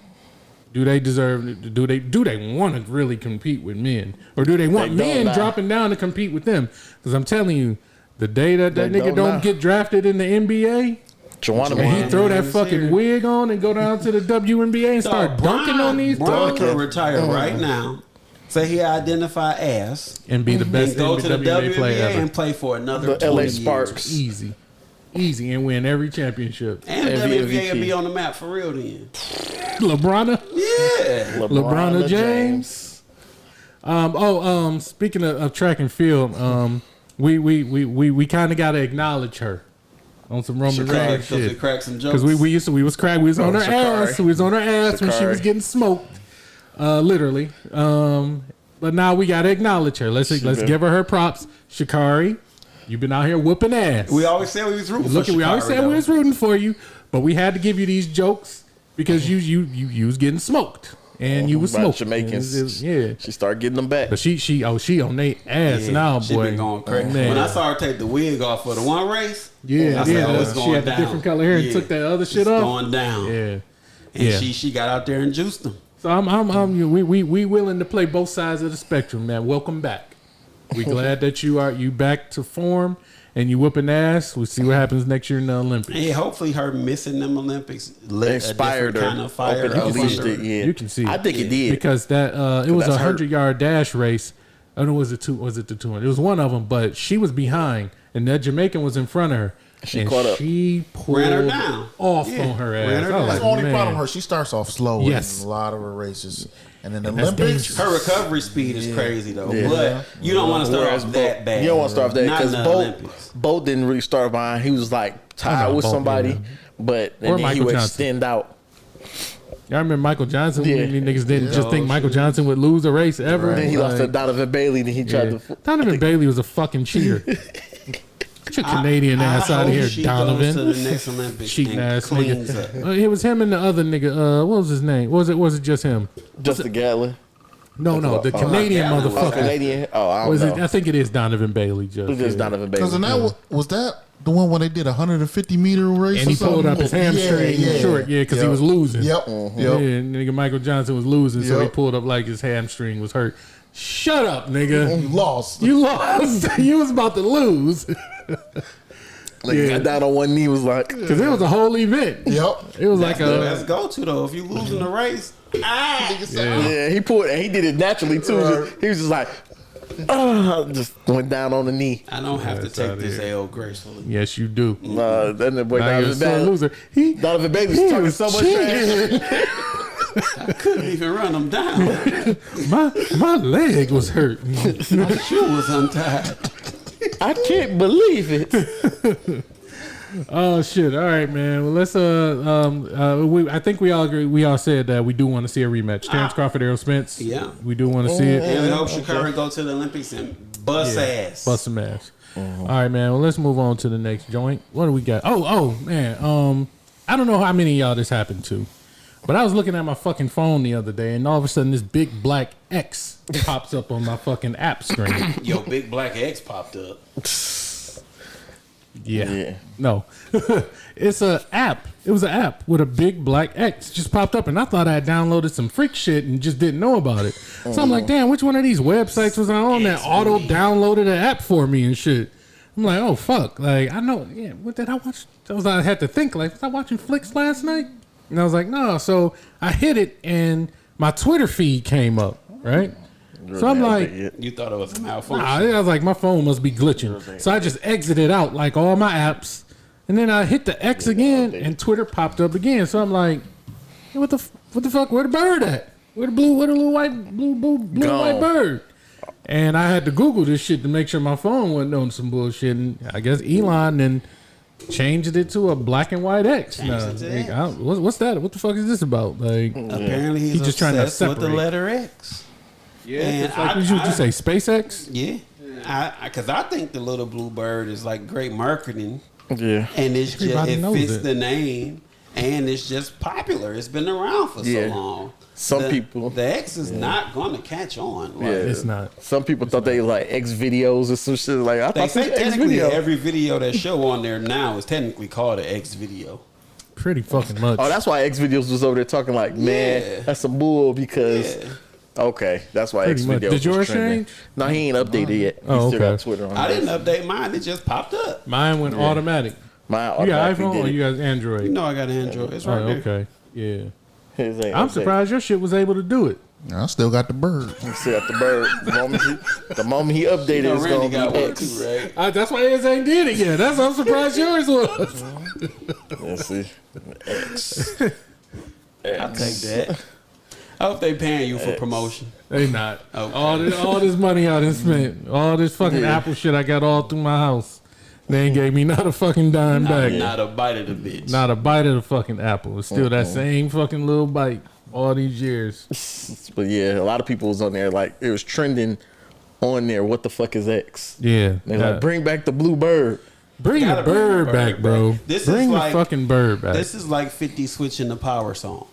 do they deserve? Do they want to really compete with men, or do they want They don't men now. dropping down to compete with them? Because I'm telling you, the day that They nigga don't don't now. get drafted in the NBA, Joanna and he man. throw that is fucking here. wig on and go down to the WNBA and start dunking on these Brian dudes could retire right now. Say he identify as and be the best and go to the WNBA player WNBA ever. and play for another The LA 20 Sparks. years. Easy, and win every championship. And MVP. WNBA will be on the map for real then. LeBron. Yeah. LeBron James. Speaking of track and field, we kind of got to acknowledge her on some Roman Reigns Because we shit. cracked some jokes. Because we was on her Sha'Carri. ass. We was on her ass when she was Sha'Carri. getting smoked, literally. But now we got to acknowledge her. Let's give her props. Sha'Carri, you've been out here whooping ass. We always said we was rooting for We always Sha'Carri, said though. we was rooting for you, but we had to give you these jokes because you was getting smoked and you was By smoked. Jamaicans. Yeah. She started getting them back. But she on they ass Yeah, now, she boy. been going crazy. Man. When I saw her take the wig off for the one race, Yeah, I said, oh, it's she going had the down. different color hair and Yeah. took that other shit It's off. going down. Yeah, And she got out there and juiced them. So we willing to play both sides of the spectrum, man. Welcome back. We glad that you back to form and you whooping ass. We'll see what happens next year in the Olympics. And yeah, hopefully her missing them Olympics lit Inspired a her. different kind of fire. Opened, up unleashed under it. her. Yeah, You can see I it. think it did. Because that it was a that's her. 100-yard dash race. I don't know, was it the 200? It was one of them, but she was behind and that Jamaican was in front of her. She and caught up. She pulled Ran her down. off Yeah, on her ran ass. her I was down. like, That's the only man. problem with her. She starts off slow Yes. in a lot of her races. And in the that's Olympics, Her recovery speed is crazy though, Yeah. but you don't want to start Whereas off Bo- that bad. You don't want to start off that Not in because the Olympics. Bo didn't really start behind. He was like I tied know, with Bo, somebody, yeah. but Or and then he Michael would Johnson. extend out. Y'all remember Michael Johnson? Yeah. You niggas didn't just Oh, think Michael Johnson would lose a race ever. Then he lost to Like, Donovan Bailey. Then he tried yeah. to. Donovan Bailey was a fucking cheater. Get your Canadian ass out of here, she Donovan. goes to the next Olympics Cheating and ass cleans nigga. up. It was him and the other nigga. What was his name? Was it just him? Justin Gatlin. No, the Oh, Canadian not Gatlin. Oh, motherfucker. Canadian. Oh, I Was don't it? know. I think it is Donovan Bailey. Just It was just Donovan Bailey. because in that was that the one when they did a 150-meter race, And he or something? pulled up his hamstring short, because he was losing. Yep, Yeah, yep. nigga Michael Johnson was losing, so he Yep. pulled up like his hamstring was hurt. Shut up, nigga. You lost. You lost. You was about to lose. Like, he got down on one knee. Was like, Because it was a whole event. Yep. It was like That's the a. best go to though. If you losing the race, yeah, he pulled. And he did it naturally too. He was just like, just went down on the knee. I don't have to That's take outta this here. L gracefully. Yes, you do. Then the boy Now you're a Donovan sore Bailey. loser. He Donovan Bailey's talking was so much cheating. I couldn't even run them down. My leg was hurt. My shoe was untied. I can't believe it. Oh shit! All right, man. Well, let's I think we all agree. We all said that we do want to see a rematch. Terrence Crawford, Errol Spence. Yeah. we do want to see it. And we hope Sha'Carri go to the Olympics and bust ass. Bust some ass. All right, man. Well, let's move on to the next joint. What do we got? Oh, man. I don't know how many of y'all this happened to, but I was looking at my fucking phone the other day, and all of a sudden this big black X pops up on my fucking app screen. Yo, big black X popped up. Yeah. No. It's a app. It was an app with a big black X just popped up, and I thought I had downloaded some freak shit and just didn't know about it. So I'm like, damn, which one of these websites was I on that auto downloaded an app for me and shit? I'm like, oh fuck. Like, I know, yeah, what did I watch? I had to think, like, was I watching flicks last night? And I was like, no. So I hit it and my Twitter feed came up, right? So I'm like, You thought it was a malfunction. I was like, my phone must be glitching. So I just exited out like all my apps. And then I hit the X again and Twitter popped up again. So I'm like, hey, what the fuck? Where the bird at? Where the little white white bird? And I had to Google this shit to make sure my phone wasn't on some bullshit. And I guess Elon and changed it to a black and white X. Changed it to X. What's that? What the fuck is this about? Like, Apparently he's just trying to obsessed with the separate. letter X. yeah, And it's like, would you say SpaceX? Yeah. Because I think the little blue bird is like great marketing. Yeah. And it's just, Everybody it knows fits it. the name. And it's just popular. It's been around for Yeah. so long. Some people- The X is not going to catch on. Like, Yeah. It's not. Some people thought they like X videos or some shit. Like I They thought say this X technically video. every video that show on there now is technically called an X video. Pretty fucking much. Oh, that's why X videos was over there talking like, man, Yeah. that's some bull because. Yeah. Okay, that's why Pretty X much. videos Did yours was trending. change? No, he ain't updated yet. He Oh, still got okay. Twitter on. I his. didn't update mine. It just popped up. Mine went automatic. Mine You got automatically iPhone did or it. you got Android? You know I got Android. It's right Oh, there. okay. Yeah. His ain't I'm updated. surprised your shit was able to do it. I still got the bird. He still got the bird. The moment he updated, You know, it's Randy gonna got be one X. too, right? That's why his ain't did it yet. I'm surprised yours was. Let's see. X. I'll take that. I hope they paying you for promotion. They not. Okay. All this money I done spent. All this fucking Yeah. Apple shit I got all through my house. They ain't gave me not a fucking dime back. Not a bite of the bitch. Not a bite of the fucking apple. It's still that same fucking little bite all these years. But yeah, a lot of people was on there like it was trending on there. What the fuck is X? Yeah. They like bring back the blue bird. bring the Gotta bring the bird bird back, bro. back. This is bring the like- fucking bird back. This is like 50 switching the power song.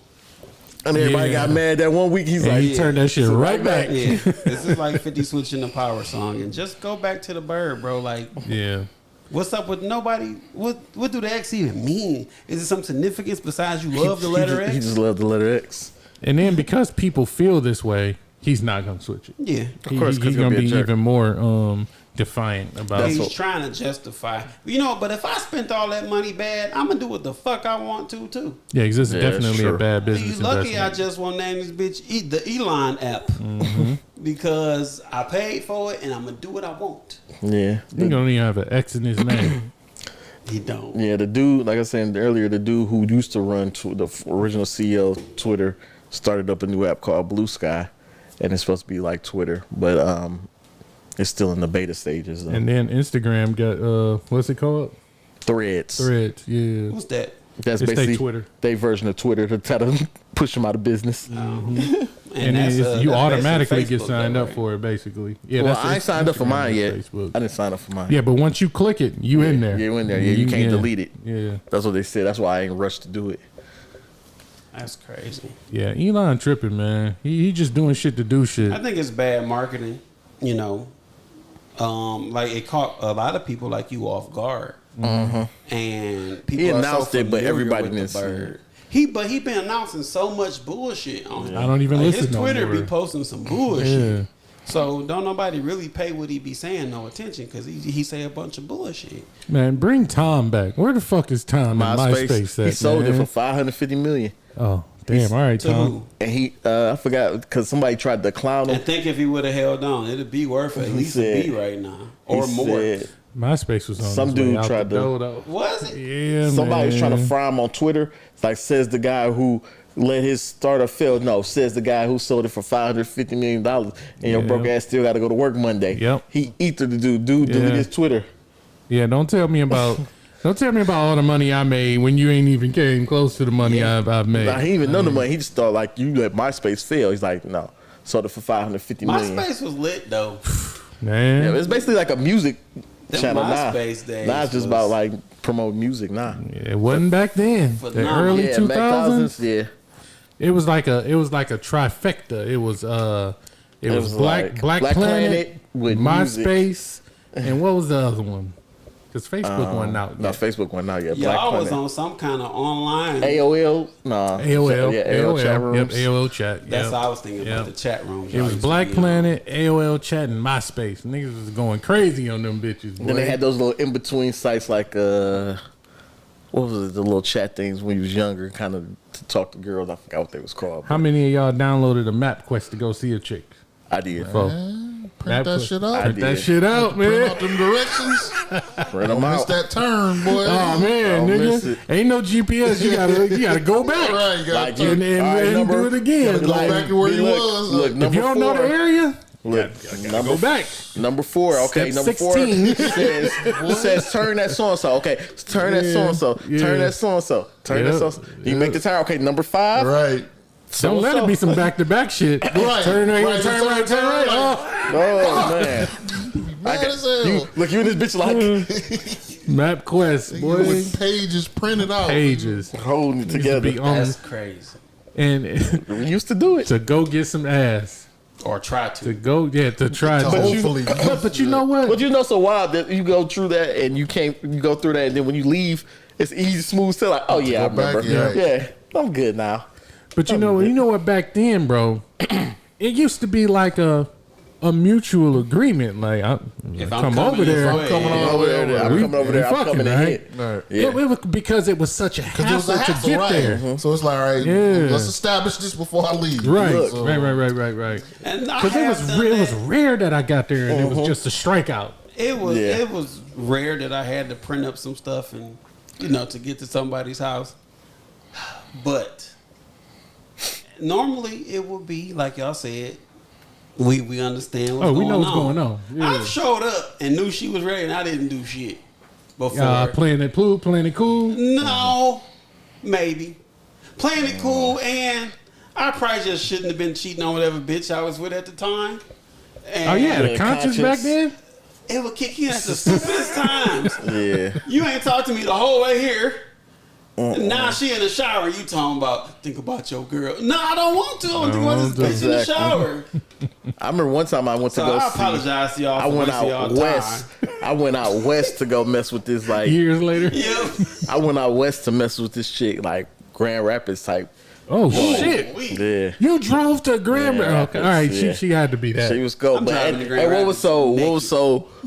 And everybody Yeah. got mad that one week. He's and like, he turned that shit right back. Yeah, this is like 50 switching the power song, and just go back to the bird, bro. Like, Yeah. what's up with nobody? What do the X even mean? Is it some significance besides you love the letter he X? just loved the letter X. And then because people feel this way, he's not gonna switch it. Yeah, Of course, 'cause he's he'll gonna be a be jerk. even more defiant about he's it. trying to justify. You know, but if I spent all that money bad, I'm gonna do what the fuck I want to too. Yeah, because this is Yeah, that's definitely a true. bad You business lucky I investment. just won't name this bitch the Elon app because I paid for it and I'm gonna do what I want. Yeah. He don't even have an X in his name. He don't. Yeah, the dude, like I said earlier, the dude who used to run the original CEO of Twitter started up a new app called Blue Sky, and it's supposed to be like Twitter, but it's still in the beta stages. Though. And then Instagram got what's it called? Threads. Threads. Yeah. Who's that? That's It's they basically Twitter. they version of Twitter to try to push them out of business. And that's, you that's automatically basically get Facebook, signed though, up right? for it, basically. Yeah, Well, that's I ain't signed up for Instagram mine and yet. Facebook. I didn't sign up for mine. Yeah, but once you click it, you in there. Yeah, you in there. Yeah, you can't delete it. Yeah. That's what they said. That's why I ain't rushed to do it. That's crazy. Yeah, Elon tripping, man. He just doing shit to do shit. I think it's bad marketing. You know, like it caught a lot of people like you off guard, and people He are announced so it, but familiar everybody with the didn't see bird. But he been announcing so much bullshit on it. I don't even Like, listen his no Twitter more. be posting some bullshit. Yeah. So don't nobody really pay what he be saying no attention because he say a bunch of bullshit. Man, bring Tom back. Where the fuck is Tom in MySpace at, He sold man? it for $550 million, Oh, damn. All right, To Tom. who? and he I forgot because somebody tried to clown him. And think if he would have held on, it'd be worth at least a B right now or He more. said MySpace was on Some its way dude out tried the to- door, though. Was it? Yeah, somebody was man. trying to fry him on Twitter. It's like says the guy who let his startup fail. No, says the guy who sold it for $550 million, and your Yeah. broke ass still got to go to work Monday. Yep. He ethered the dude. Dude Yeah. deleted his Twitter. Yeah, don't tell me about all the money I made when you ain't even came close to the money I've made. Nah, he didn't even know the money. He just thought like you let MySpace fail. He's like, no, sold it for $550 million. MySpace was lit though. Man. Yeah, it's basically like a music Them channel now. MySpace days Now it's just was- about like promote music now. It wasn't back then. The Phenomenal. early Yeah, 2000s. yeah. It was like a trifecta. It was was Black like Black Black Planet, Planet with MySpace, and what was the other one? Because Facebook wasn't out. No, yet. Facebook went out. Yeah, Yeah, Black I was Planet. on some kind of online. AOL. Nah. AOL, Yeah, AOL chat Yep, rooms. AOL chat. That's yep. what I was thinking Yep. about the chat rooms. It was Black Planet, AOL chat, and MySpace. Niggas was going crazy on them bitches. Boy. Then they had those little in between sites like what was it? The little chat things when you was younger, kind of to talk to girls. I forgot what they was called. How many of y'all downloaded a MapQuest to go see a chick? I did. Folks. Print that shit out. I Print that did. shit out, Print man. out them directions. Print them Miss out. that turn, boy. Oh man, Don't miss nigga, it. ain't no GPS. You gotta go back Right, you Like gotta you- and all right, do number- it again. go back to where you was. Look, If number you don't know 4. the area, Look, Go back. Number 4. Okay, Step number 16. 4 says turn that so and so. Okay, turn that so and so. Yeah. Turn that so and so. Turn that so. You make the turn. Okay, number 5. Right. Don't let it be some back-to-back shit. Right. Turn right, Right. turn right, turn right. Oh. Oh man. Mad as hell. You and this bitch like Map quest, boy. With pages printed out. Pages. holding it Used to together. be on, That's crazy. and We used to do it. to go get some ass. Or try to. To go, yeah, to try To to. hopefully. But you know what? But you know so wild that you go through that and you go through that and then when you leave, it's easy, smooth, still like, oh yeah, I Go back, remember. yeah. Yeah, I'm good now. But you know what? Back then, bro, it used to be like a mutual agreement. Like, If I'm come coming over in, there. go I'm coming over there. I'm We- coming over there. we I'm fucking, coming in right? here. Right. Yeah. It was because it was such a Because it was hassle a hassle, to get right? there. So it's like, all right, Yeah. let's establish this before I leave. Right, So- right. And I Because it have was done it was that. rare that I got there and it was just a strikeout. It was Yeah. it was rare that I had to print up some stuff and to get to somebody's house. But normally it would be like y'all said. We understand what's Oh, we going know what's on. going on. Yeah. I showed up and knew she was ready and I didn't do shit before. Playing it cool. No, maybe. Playing it cool, and I probably just shouldn't have been cheating on whatever bitch I was with at the time. And Oh yeah, the Yeah, conscience back then. it would kick in at the stupidest times. Yeah. You ain't talked to me the whole way here. Now she in the shower. You talking about think about your girl? No, I don't want to. I don't think about this bitch in the Exactly. shower. I remember one time I went to So go I see. apologize to y'all. I For went wasting out y'all west. Time. I went out west to go mess with this like. Years later. Yeah. I went out west to mess with this chick like Grand Rapids type. Oh shit! Yeah. You drove to Grand Yeah, Rapids. Okay, all right, yeah. she had to be that. She was cool, I'm but driving to and Grand what was Rapids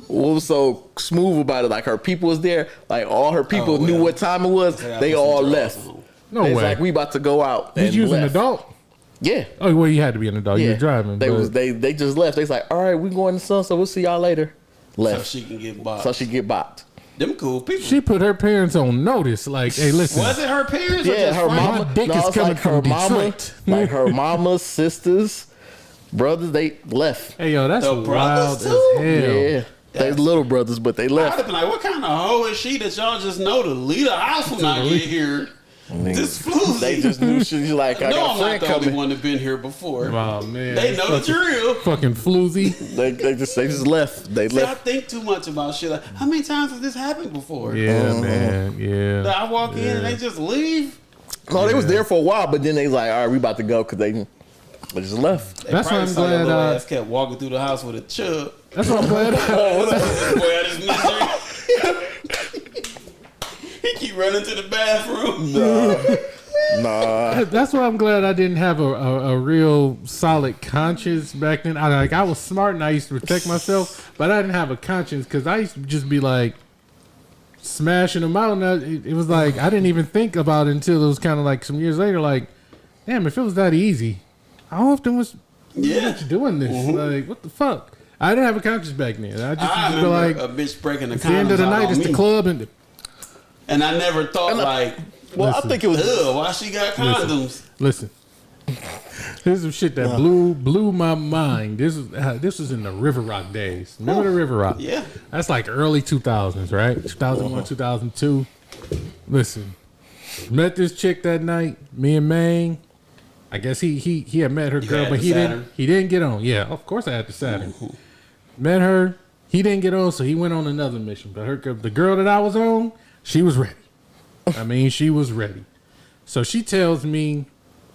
what was so smooth about it? Like her people was there, like all her people Oh, knew yeah. what time it was. I They put some all drawers left. on. No It's way. like we about to go out. Did and you was an left. adult? Yeah. Oh well, you had to be an adult. You Yeah. were driving. They but- was they just left. They was like, all right, we going to sun, so we'll see y'all later. So Left. she can get boxed. So she get bopped. Them cool people. She put her parents on notice. Like, hey, listen. Was it her parents or Yeah, just her friends? mama. My dick is it's coming like her from mama, Detroit. like her mama, sisters, brothers. They left. Hey, yo, that's The wild brothers, as too? hell. Yeah, they little brothers, but they I'd left. have been like, what kind of hoe is she that y'all just know to leave the house when I get here? This floozy. They just knew she's like, I no, got I'm a not friend the only coming. one that been here before. Oh man, They know the drill. fucking floozy. They just left. They See, I left. think too much about shit. Like, how many times has this happened before? Yeah, man. Yeah. That I walk in and they just leave. No, they was there for a while, but then they was like, all right, we about to go because they just left. They That's why probably I'm saw your glad. little ass kept walking through the house with a chub. That's why I'm glad. Boy, out his misery. He keep running to the bathroom. Nah. That's why I'm glad I didn't have a real solid conscience back then. I was smart and I used to protect myself, but I didn't have a conscience because I used to just be like smashing them out. And it was like I didn't even think about it until it was kind of like some years later. Like, damn, if it was that easy, how often was Yeah. bitch doing this? Like, what the fuck? I didn't have a conscience back then. I just I used to be remember like, a bitch breaking the at the end of the condoms out night, on it's the me. club and. And I never thought like, Well, Listen. I think it was. ugh, why she got condoms? Listen, this is some shit that blew my mind. This was in the River Rock days. Remember the River Rock? Yeah. That's like early 2000s, right? 2001, 2002. Listen, met this chick that night. Me and Mang. I guess he had met her girl, had but the he Saturn? didn't get on. Yeah, of course I had the Saturn. Met her. He didn't get on, so he went on another mission. But the girl that I was on, she was ready. I mean, she was ready. So she tells me,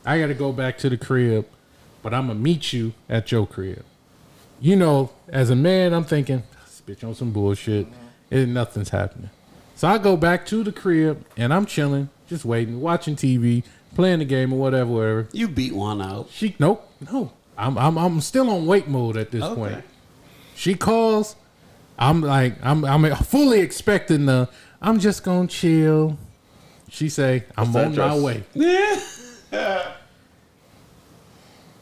I got to go back to the crib, but I'm going to meet you at your crib. You know, as a man, I'm thinking, this bitch on some bullshit. Nothing's happening. So I go back to the crib, and I'm chilling, just waiting, watching TV, playing the game or whatever. You beat one out. No. I'm still on wait mode at this point. Okay. She calls. I'm fully expecting I'm just gonna chill. She say, I'm on my way.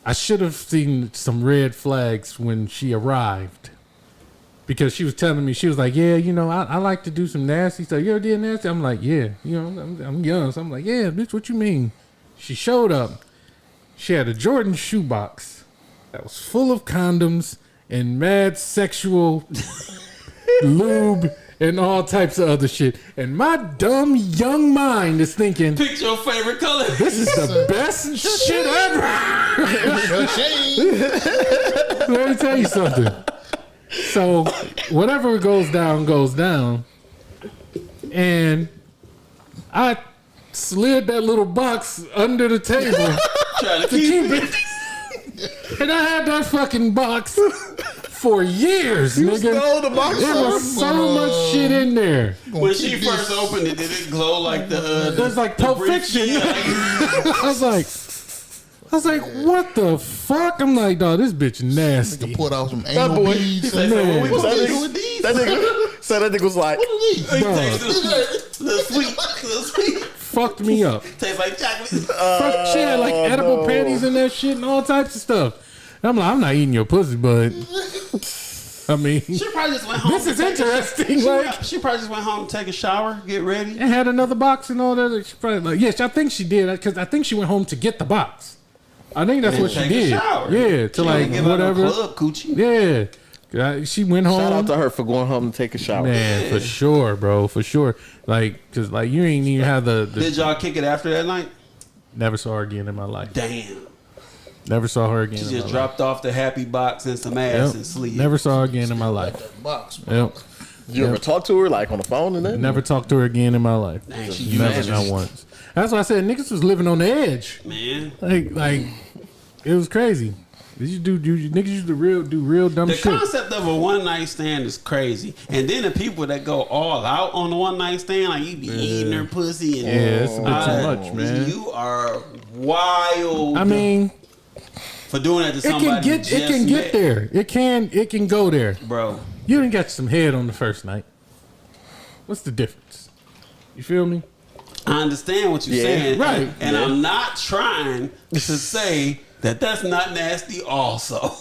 I should have seen some red flags when she arrived. Because she was telling me, she was like, yeah, you know, I like to do some nasty stuff. You ever did nasty? I'm like, yeah. You know, I'm young. So I'm like, yeah, bitch, what you mean? She showed up. She had a Jordan shoebox that was full of condoms and mad sexual lube and all types of other shit. And my dumb young mind is thinking, Pick your favorite color. this is the best shit ever. Let me tell you something. So whatever goes down. And I slid that little box under the table Trying to to keep it. And I had that fucking box for years, nigga. stole the box. There was so much shit in there. When she first opened it, did it glow like the? There's like Pulp Fiction. I was like, what the fuck? I'm like, dog, this bitch nasty. Put out some anal boy. beads. What Man. we That gonna nigga- do with these? That nigga was like, Little sweet. Fucked me up. Tastes like chocolate. Fuck, she had like edible panties in that shit and all types of stuff. And I'm like, I'm not eating your pussy, but I mean, She probably just went home. this is interesting. Like, She probably just went home to take a shower, get ready. and had another box and all that. She probably like, yes, I think she did because I think she went home to get the box. I think that's And what she take a did. shower. Yeah, to She like ain't give out no whatever. club coochie. Yeah, she went home. shout out to her for going home to take a shower. Man, for sure, bro, for sure. Like, cause like you ain't even have the Did y'all kick it after that night? never saw her again in my life. Damn. Never saw her again. She in just my dropped off the happy box and some life. ass Yep. and sleep. Never saw her again in my life. Box, man. Yep. You ever talk to her like on the phone and that? Never talked to her again in my life. Dang, she Never, vanished. not once. That's why I said niggas was living on the edge. Man. Like it was crazy. Niggas used to do real dumb The shit. concept of a one night stand is crazy, and then the people that go all out on the one night stand, like you be eating their pussy, and Yeah, it's a bit too much, man. You are wild. I mean, for doing that to it somebody can get there. It can go there. bro. You didn't get some head on the first night. What's the difference? You feel me? I understand what you're Yeah. saying, Right. And I'm not trying to say that that's not nasty. Also,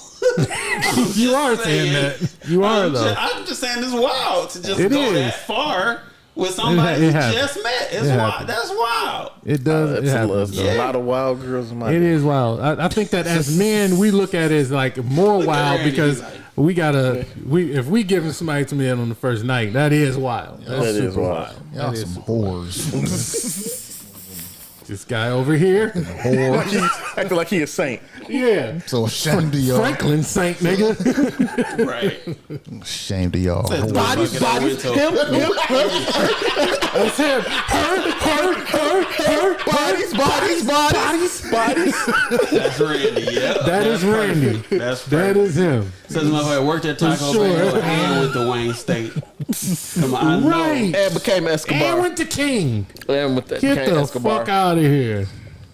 You are saying that. You are though. I'm just saying it's wild to just It go is. that far with somebody It you happens. just met. It's It wild. happens. That's wild. It does. It's It happens. a lot of wild girls in my It is wild. I think that as men, we look at it as like more at wild Randy, because like- if we giving somebody to me on the first night, that is wild. That's That is super wild. Y'all That is some whores. This guy over here, acting like he a saint. yeah, So ashamed of y'all. Franklin Saint nigga. Right. Ashamed of y'all. Says the Bodies, motherfucker that went to- him. That's him. Her, bodies. That's Randy. Yeah, That is Randy. That's That is him. Says the motherfucker worked at Taco sure. Bell and went to Wayne State. Come on, I know. Right. And became Escobar. And went to King. And with that Get became the Escobar. fuck out of here.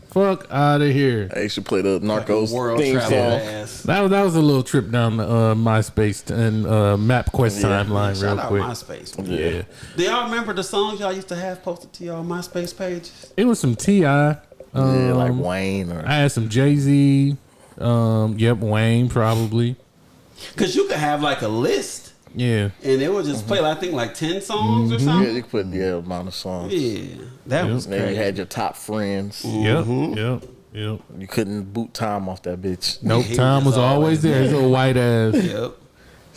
Fuck out of here. They should play the Narcos World theme travel song. ass. That was a little trip down the MySpace and MapQuest timeline real Shout out quick. MySpace. Yeah. Do y'all remember the songs y'all used to have posted to y'all MySpace pages? It was some T.I. Yeah, like Wayne or I had some Jay-Z. Yep, Wayne probably. Because you could have like a list Yeah. and it would just play, I think, like 10 songs or yeah, something. you put the amount of songs. Yeah, that was And then you crazy. had your top friends. Yep. You couldn't boot time off that bitch. Nope, He Tom was was always there. His little white ass. Yep.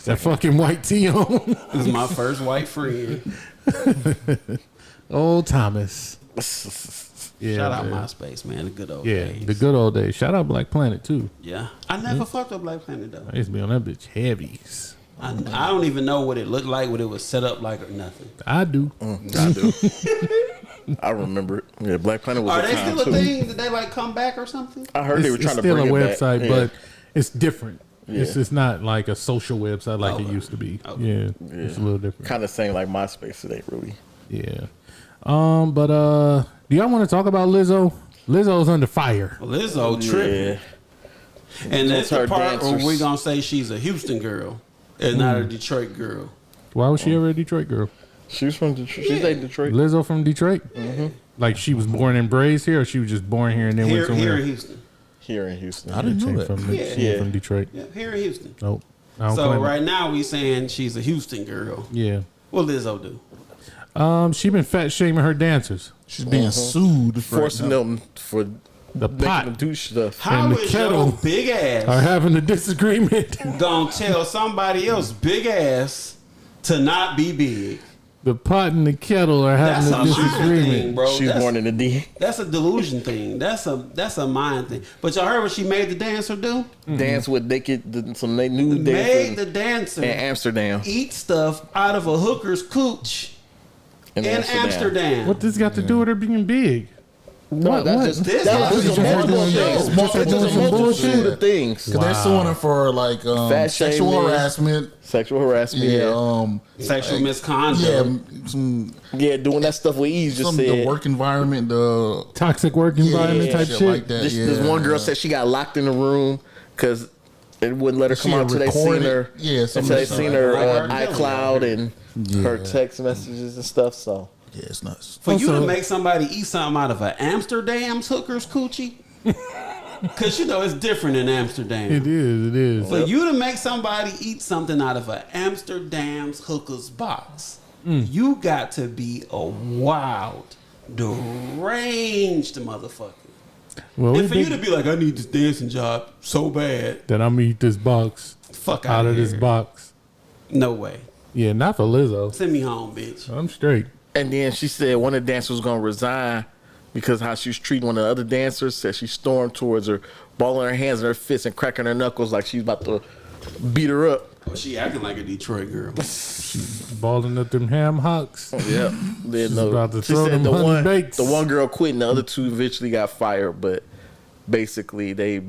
That fucking white tee on. This is my first white friend. Old Thomas. Yeah, Shout out man. MySpace, man. The good old Yeah, days. the good old days. Shout out Black Planet too. Yeah. I never fucked up Black Planet though. I used to be on that bitch heavies. I don't even know what it looked like, what it was set up like, or nothing. I do. I do. I remember it. Yeah, Black Planet was Are a they time still a too. thing? Did they like come back or something? I heard they were trying to still bring a it website, back. but it's different. Yeah. It's not like a social website like it Okay. used to be. Okay. Yeah, it's a little different. Kind of saying like MySpace, it ain't really. Yeah. But do y'all want to talk about Lizzo? Lizzo's under fire. Lizzo tripping. Yeah. And that's Those the her part where dancers. we're going to say she's a Houston girl and not a Detroit girl. Why was she ever a Detroit girl? She was from Detroit. She's like Detroit. Lizzo from Detroit? Like she was born and raised here, or she was just born here and then Here, went here somewhere? in Houston. Here in Houston. I didn't know that. From, Yeah. she from Detroit. Yeah, here in Houston. Nope. I don't So claim it. right now we saying she's a Houston girl. Yeah. What Lizzo do? She been fat shaming her dancers. She's being sued for Forcing them for the making pot them do stuff. How and the is kettle your big are ass having a disagreement. gonna tell somebody else big ass to not be big? The pot and the kettle are having That's a a mind thing, disagreement. bro. She's born in the D. That's a delusion thing. That's a mind thing. But y'all heard what she made the dancer do? Dance with naked, some new Made dancers the dancer in Amsterdam. eat stuff out of a hooker's cooch in Amsterdam. What this got to do with her being big? No, that's just This that was is just a just multiple doing things. this. It's just a multitude of things. Because they're suing her for like Fat sexual shaming. harassment. Sexual harassment. Yeah, Sexual misconduct. yeah, some Yeah, doing that stuff what Eve just the said. work environment, the Toxic work environment type shit. like that. This one girl said she got locked in the room because it wouldn't let her come She out until they seen recorded- her. yeah, until something they like seen that. her Like iCloud and her text messages and stuff. So Yeah, it's nuts. For you to Also- make somebody eat something out of an Amsterdam's hooker's coochie, because you know it's different in Amsterdam. It is. It is. For you to make somebody eat something out of an Amsterdam's hooker's box, you got to be a wild, deranged motherfucker. Well, we And for you to think be like, I need this dancing job so bad, that I'm gonna eat this box fuck out of this here. box. No way. Yeah, not for Lizzo. Send me home, bitch. I'm straight. and then she said one of the dancers was gonna resign because how she was treating one of the other dancers. Said she stormed towards her, balling her hands in her fists and cracking her knuckles like she's about to beat her up. Oh, she acting like a Detroit girl. Balling up them ham hocks. Yeah, then about to she throw said them honey bakes. the one girl quit and the other two eventually got fired, but basically they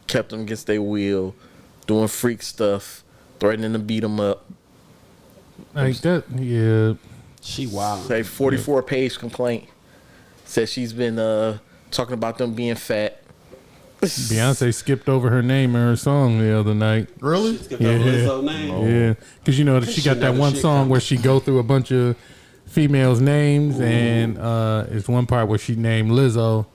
kept them against their will, doing freak stuff, threatening to beat them up. Like that. Yeah. She wild. Say 44-page complaint. Said she's been talking about them being fat. Beyonce skipped over her name in her song the other night. Really? Skip over Yeah. Lizzo name. Yeah, because you know she got that never one shit song come. where she go through a bunch of females' names, and it's one part where she named Lizzo,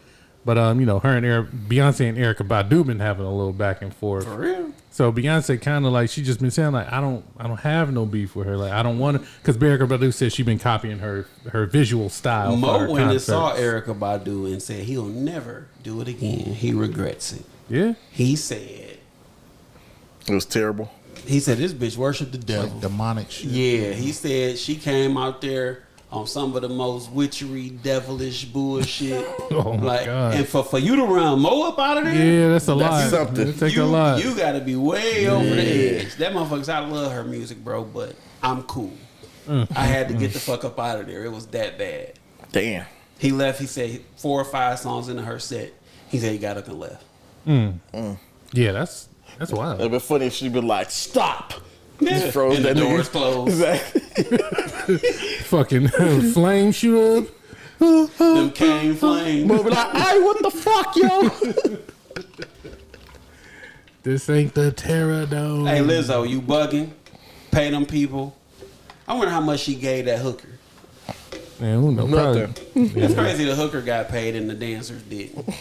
but you know her and Beyonce and Erykah Badu been having a little back and forth. For real? So Beyonce kind of like she just been saying like I don't have no beef with her, like I don't want to, because Erykah Badu said she been copying her visual style. for her Mo went and concerts. saw Erykah Badu and said he'll never do it again. He regrets it. Yeah, He said It was terrible. this bitch worshiped the devil. Like demonic shit. Yeah, he said she came out there on some of the most witchery, devilish bullshit. Oh my God. And for you to run Mo up out of there, yeah, that's a lot. something. It take a lot. You gotta be way over the edge. That motherfucker's I love her music, bro, but I'm cool. I had to get the fuck up out of there. It was that bad. Damn. He left, he said 4 or 5 songs into her set. He said he got up and left. Yeah, that's wild. It'd be funny if she'd been like, "Stop!" Yeah. froze And the that nigga. doors closed. Exactly. Fucking flame shoot up. Them came flames. But be like, "Hey, what the fuck, yo?" This ain't the Terror Dome. Hey Lizzo, you bugging? Pay them people. I wonder how much she gave that hooker. Man, who knows? Probably- Nothing. It's crazy the hooker got paid and the dancers didn't.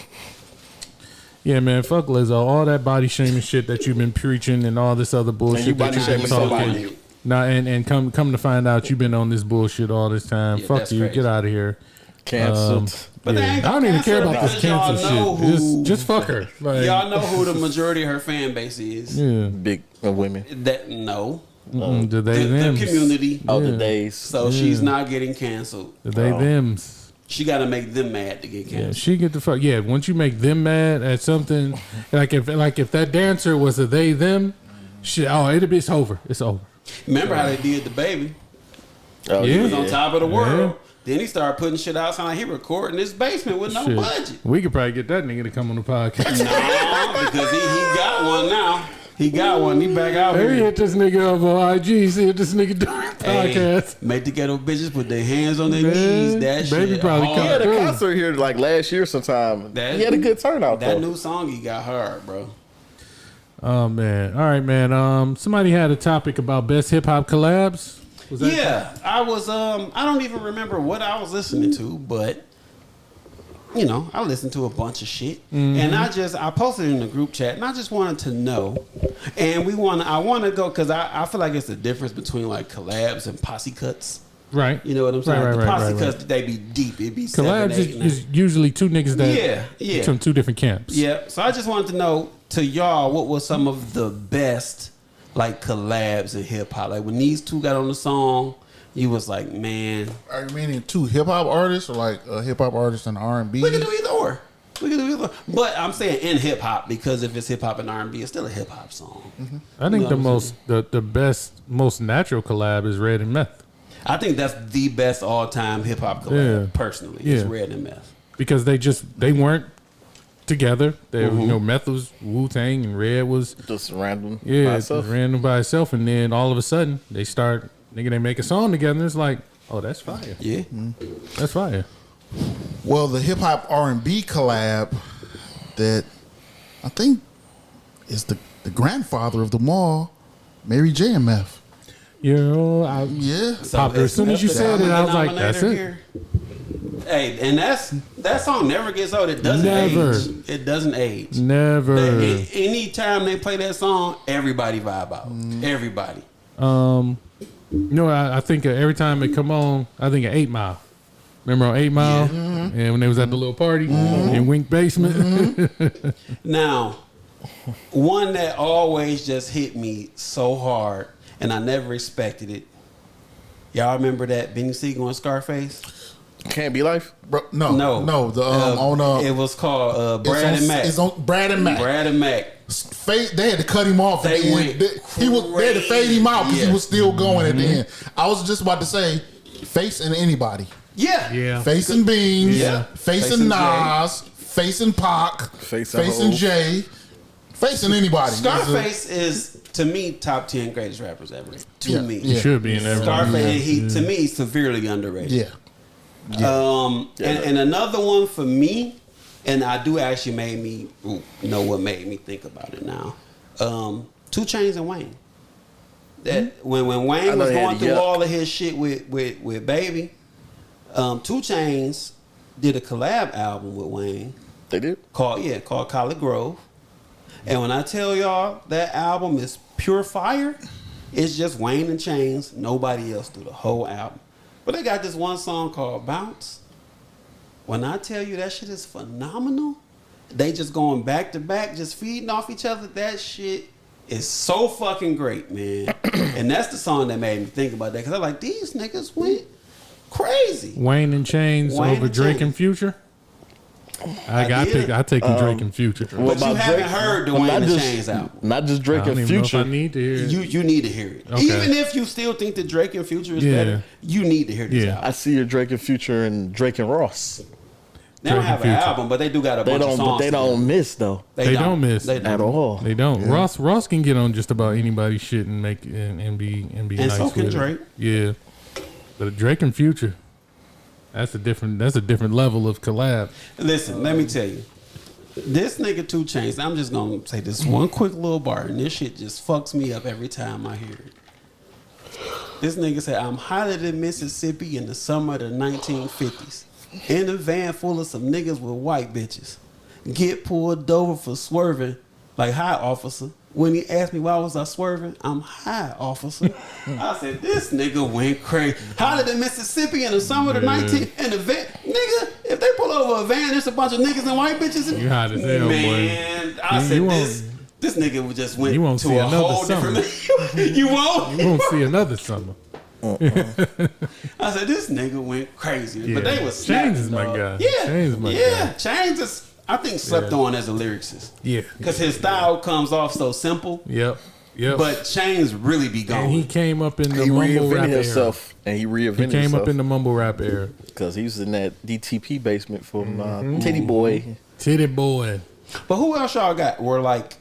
Yeah, man, fuck Lizzo. All that body shaming shit that you've been preaching and all this other bullshit you that body you've been shaming talking. somebody. Nah, and come to find out you've been on this bullshit all this time. Yeah, Fuck that's you. crazy. Get out of here. Canceled. But they Yeah. ain't I don't gonna even care cancel about her this because y'all cancel know shit. who- Just fuck her. Like, Y'all know who the majority of her fan base is. yeah. Big women. That no, The they the them. community. All the days. So she's not getting canceled. The they thems. She got to make them mad to get Yeah, canceled. she get the fuck. Yeah, once you make them mad at something, like if that dancer was a they them, shit. Oh, it's over. It's over. Remember how they did the baby? Oh, Yeah. He was on top of the world. Yeah. Then he started putting shit out. Sound like he recording his basement with no Shit. budget. We could probably get that nigga to come on the podcast. No, because he got one now. He got one. He back out Maybe here. hit this nigga up on IG. See if this nigga doing a Hey, podcast. make the ghetto bitches put their hands on their Man, knees. That baby shit probably hard. He had a True. concert here like last year sometime. That- He had a good turnout That though. new song he got hard, bro. Oh man. All right, man. Somebody had a topic about best hip hop collabs. Was that Yeah, I was. I don't even remember what I was listening to, but you know, I listened to a bunch of shit, and I posted it in the group chat, and I just wanted to know, and I want to go because I feel like it's the difference between like collabs and posse cuts. Right. You know what I'm saying? Right, the right, posse right. cuts, they be deep. It be Collabs 7, 8, 9. is usually two niggas that Yeah. from two different camps. Yeah. So I just wanted to know to y'all what was some of the best like collabs in hip hop. Like when these two got on the song, you was like, man. Are you meaning two hip hop artists or like a hip hop artist and R&B? We can do either or. But I'm saying in hip hop because if it's hip hop and R&B, it's still a hip hop song. Mm-hmm. I think You know the best, most natural collab is Red and Meth. I think that's the best all time hip hop collab. Personally, it's Red and Meth because they weren't together. They Meth was Wu-Tang and Red was Just random. By Yeah, itself. random by itself, and then all of a sudden they make a song together. And it's like, oh, that's fire. Yeah. That's fire. Well, the hip hop R&B collab that I think is the grandfather of them all, Mary J and Meth. Yeah, Yeah. Popular. As soon as you said it, I was like, that's it. Here. Hey, and that song never gets old. It doesn't Never. age. It doesn't age. Never. Anytime they play that song, everybody vibe out. Everybody. I think every time it come on, I think of 8 Mile. Remember on 8 Mile? And when they was at the little party in Wink Basement? Now, one that always just hit me so hard, and I never expected it. Y'all remember that Benny Siegel and Scarface? Can't Be Life? Bro, no. The on it was called Brad and Mac. It's on Brad and Mac. Brad and Mac. They had to cut him off. They at the went end. They had to fade him out because he was still going at the end. I was just about to say, facing anybody, Yeah. facing Beans, Yeah. facing Facing Nas, facing Pac, Facing facing Hov. Jay, facing anybody. Scarface is to me top 10 greatest rappers ever. To me, It should be in every Scarface. He to me severely underrated. Yeah. And another one for me, and I do actually made me know what made me think about it now. 2 Chainz and Wayne. That when Wayne was going through all of his shit with Baby, 2 Chainz did a collab album with Wayne They did? called Collard Grove. And when I tell y'all that album is pure fire, it's just Wayne and Chainz, nobody else through the whole album. But they got this one song called Bounce. When I tell you that shit is phenomenal, they just going back to back, just feeding off each other. That shit is so fucking great, man. And that's the song that made me think about that. Because I'm like, these niggas went crazy. Wayne and Chainz Wayne over and Drake Chainz. and Future. I take Drake and Future. But you haven't heard the Wayne and Chainz album. Not just Drake I don't and even know if Future. I need to hear it. You need to hear it. Okay. Even if you still think that Drake and Future is better, you need to hear this Yeah. album. I see your Drake and Future and Drake and Ross. They don't Drake have and an Future. album, but they do got a They bunch of don't, songs. but they don't together. miss though They don't miss. They don't. at all. They don't. Ross can get on just about anybody's shit and make and be And nice so can with Drake. it. Yeah, but Drake and Future, that's a different level of collab. Listen, let me tell you. This nigga 2 Chainz, I'm just gonna say this one quick little bar, and this shit just fucks me up every time I hear it. This nigga said, I'm hotter than Mississippi in the summer of the 1950s. In a van full of some niggas with white bitches. Get pulled over for swerving. Like, hi, officer. When he asked me why was I swerving, I'm high, officer. I said, this nigga went crazy. Hotter than Mississippi in the summer of the 19 in the van. Nigga, if they pull over a van, there's a bunch of niggas and white bitches. You hot as hell, boy. Man, I said this nigga just went you won't to see a another whole summer. different. You won't. You won't see another summer. I said this nigga went crazy, Yeah. but they was Chainz snapping, is my dog. guy. Yeah, Chainz is my yeah. Chainz is. I think slept on as a lyricist. Yeah, Because his style comes off so simple. Yep. But Chainz really be gone. And he came up in the He mumble rap reinvented era. himself, and he reinvented He came himself up in the mumble rap era. because he was in that DTP basement from Titty Boy. Titty boy. But who else y'all got? Were like,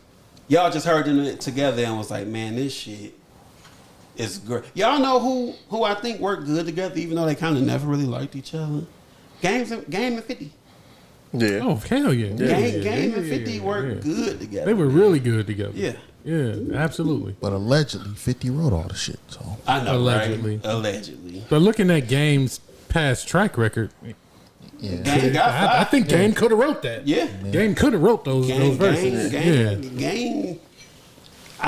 y'all just heard them together and was like, man, this shit is great. Y'all know who I think worked good together, even though they kind of never really liked each other. Game and 50. Yeah. Oh hell yeah! Game and 50 worked good together. They were really good together. Yeah. Yeah, absolutely. But allegedly, 50 wrote all the shit. So I know, Allegedly. right? Allegedly. But looking at Game's past track record, yeah, Game got I five. think Game could have wrote that. Yeah. Game could have wrote those verses. Game.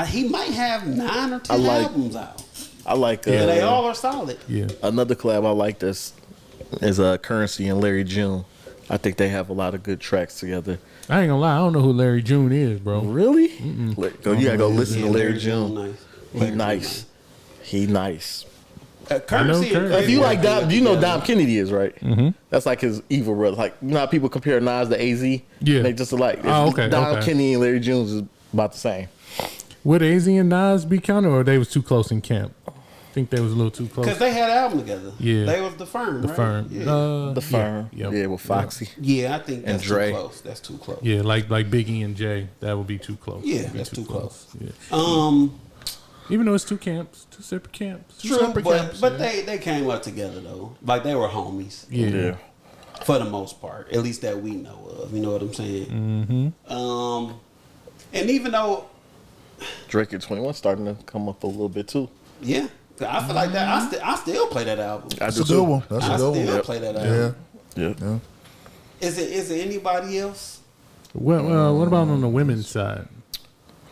He might have 9 or 10 I like- albums out. I like. And they all are solid. Yeah. Another collab I like this is Currency and Larry June. I think they have a lot of good tracks together. I ain't gonna lie, I don't know who Larry June is, bro. Really? You gotta go listen to Larry June. Nice. He nice. Currency. Currency. If you like Dom, you know Dom Kennedy is, right? Mm-hmm. That's like his evil brother. Like, you know how people compare Nas to AZ? Yeah. They just like Okay, Dom okay. Kennedy and Larry June is about the same. Would AZ and Nas be counted, or they was too close in camp? I think they was a little too close. Because they had an album together. Yeah. They was the Firm, right? Firm. Yeah, The Firm. yeah. With Foxy. yeah I think that's And Dre. too close. That's too close. Yeah, like Biggie and Jay, that would be too close. Yeah, That'd be that's too close. Yeah. Even though it's two camps, two separate camps. True, separate but, camps, but they came up together, though. Like, they were homies. Yeah. For the most part. At least that we know of. You know what I'm saying? Mm-hmm. And even though... Drake and 21 starting to come up a little bit too. Yeah. I feel like that. I still play that album. That's a good one. That's a I good still one. play that album. Yeah. Is it anybody else? What about on the women's side?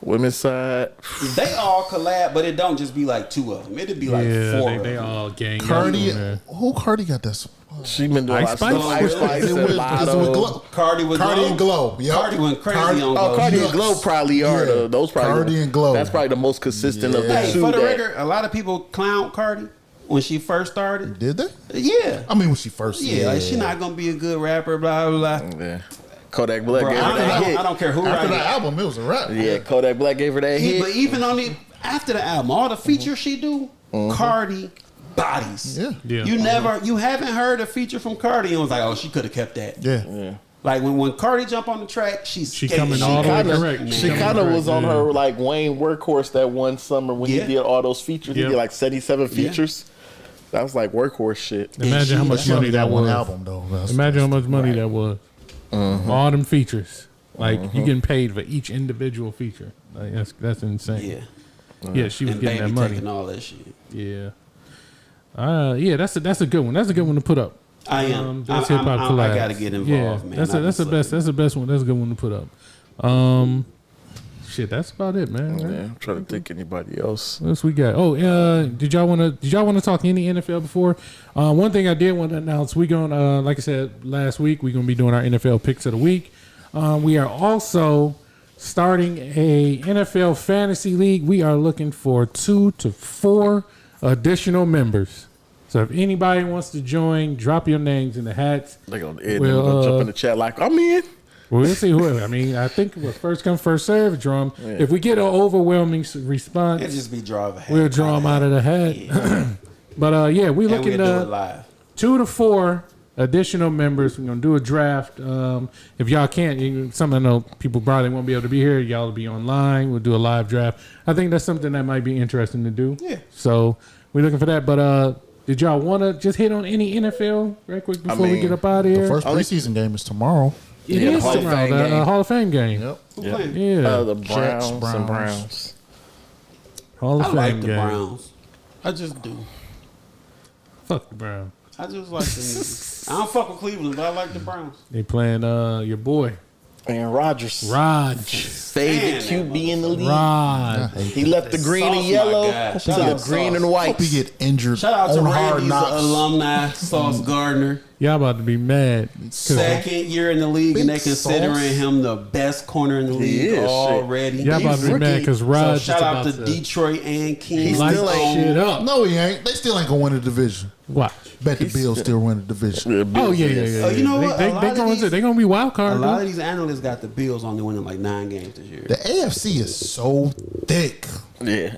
Women's side. They all collab, but it don't just be like two of them. It'd be like four of they them. all gang. Cardi, up on there. who Cardi got this? She been doing Ice a lot of stuff. Spice? Ice Spice Is it and with Lotto. Glow? Cardi with Cardi Glow. and Glow. Yep. Cardi went crazy Cardi- on Oh, Glow. Cardi Yes. and Glow probably are. Yeah. Those probably Cardi and Glow. That's probably the most consistent of the Hey, two. for the that- record, a lot of people clown Cardi when she first started. Did they? Yeah. I mean, when she first. Yeah, like she not gonna be a good rapper, blah blah blah. Yeah. Kodak Black Bro, gave her that hit. I don't care who After writes that it. album, it was a rap. Yeah, Kodak Black gave her that hit. But even on the after the album, all the features she do, Cardi bodies. Yeah. Yeah. You haven't heard a feature from Cardi and was like, oh, she could have kept that. Yeah. Like when Cardi jump on the track, she coming all the way correct. She kind of was on her like Wayne Workhorse that one summer when Yeah. he did all those features. He Yeah. did like 77 features. That was like Workhorse shit. Imagine how much That's only money that one was. album though. That's- Imagine how much money that was. All them features. Like you getting paid for each individual feature. Like that's insane. Yeah. Yeah, she was And getting Baby that money. taking all that shit. Yeah. Yeah, that's a good one. That's a good one to put up. I am. That's hip hop collab. I gotta get involved, man. That's the best. That's the best one. That's a good one to put up. Shit, that's about it, man. Yeah, I'm trying to think anybody else. What else we got? Oh, did y'all want to talk any NFL before? One thing I did want to announce, we going like I said last week, we're gonna be doing our NFL picks of the week. We are also starting a NFL fantasy league. We are looking for 2 to 4 additional members. So if anybody wants to join, drop your names in the hats. They gonna, Well, jump in the chat like I'm in. We'll see who. I mean, I think it was first come, first serve. Draw 'em. If we get an overwhelming response, It'll just be draw of a hat. we'll draw them out of the hat. But yeah, we're And looking we'll do it at live. 2 to 4 additional members. We're gonna do a draft. If y'all can't, some I know people probably won't be able to be here. Y'all will be online. We'll do a live draft. I think that's something that might be interesting to do. Yeah. So we're looking for that. But did y'all want to just hit on any NFL right quick before we mean, get up out of here? The first preseason game is tomorrow. It Yeah, the is Hall of tomorrow, Fame the game. Hall of Fame game. Yep. Who Yeah. playing? Yeah, The Jets, Browns and Browns. Hall of I Fame like the game. Browns. I just do. Fuck the Browns. I just like the niggas. I don't fuck with Cleveland, but I like the Browns. They playing your boy Aaron Rodgers. Raj. Favorite QB in the league. Raj. He left the green and Sauce, my yellow guy. to Shout the out green Sauce. and white. Hope he get injured Shout out to on Hard Randy's Knocks. alumni, Sauce Gardner. Y'all about to be mad. 'Cause Second year in the league, and they Big considering Sauce. him the best corner in the league is, shit. already. Y'all about to be rookie. mad because So Raj is shout out about to to Detroit and King. He's light still ain't shit up. No, he ain't. They still ain't gonna win the division. Watch. Bet the Bills still win the division. Oh yeah. Oh, you know what? They A lot of going these- they gonna be wild A card. lot of dude. these analysts got the Bills only winning like 9 games this year. The AFC is so thick. Yeah.